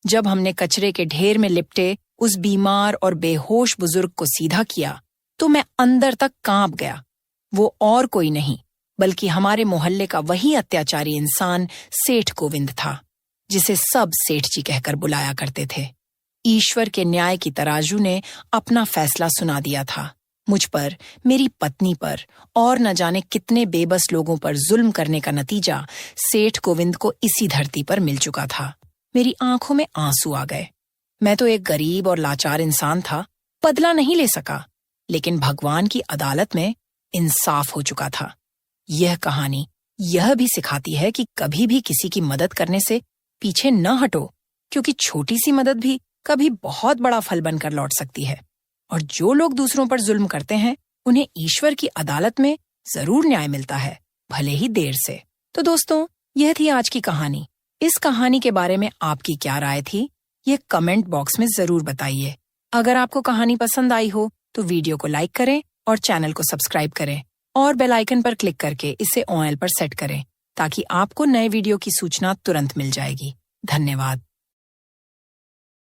जब हमने कचरे के ढेर में लिपटे उस बीमार और बेहोश बुजुर्ग को सीधा किया, तो मैं अंदर तक कांप गया। वो और कोई नहीं बल्कि हमारे मोहल्ले का वही अत्याचारी इंसान सेठ गोविंद था, जिसे सब सेठ जी कहकर बुलाया करते थे। ईश्वर के न्याय की तराजू ने अपना फैसला सुना दिया था। मुझ पर, मेरी पत्नी पर और न जाने कितने बेबस लोगों पर जुल्म करने का नतीजा सेठ गोविंद को इसी धरती पर मिल चुका था। मेरी आंखों में आंसू आ गए। मैं तो एक गरीब और लाचार इंसान था, बदला नहीं ले सका, लेकिन भगवान की अदालत में इंसाफ हो चुका था। यह कहानी यह भी सिखाती है कि कभी भी किसी की मदद करने से पीछे न हटो, क्योंकि छोटी सी मदद भी कभी बहुत बड़ा फल बनकर लौट सकती है। और जो लोग दूसरों पर जुल्म करते हैं, उन्हें ईश्वर की अदालत में जरूर न्याय मिलता है, भले ही देर से। तो दोस्तों, यह थी आज की कहानी। इस कहानी के बारे में आपकी क्या राय थी, ये कमेंट बॉक्स में जरूर बताइए। अगर आपको कहानी पसंद आई हो तो वीडियो को लाइक करें और चैनल को सब्सक्राइब करें और बेल आइकन पर क्लिक करके इसे ऑल पर सेट करें, ताकि आपको नए वीडियो की सूचना तुरंत मिल जाएगी। धन्यवाद।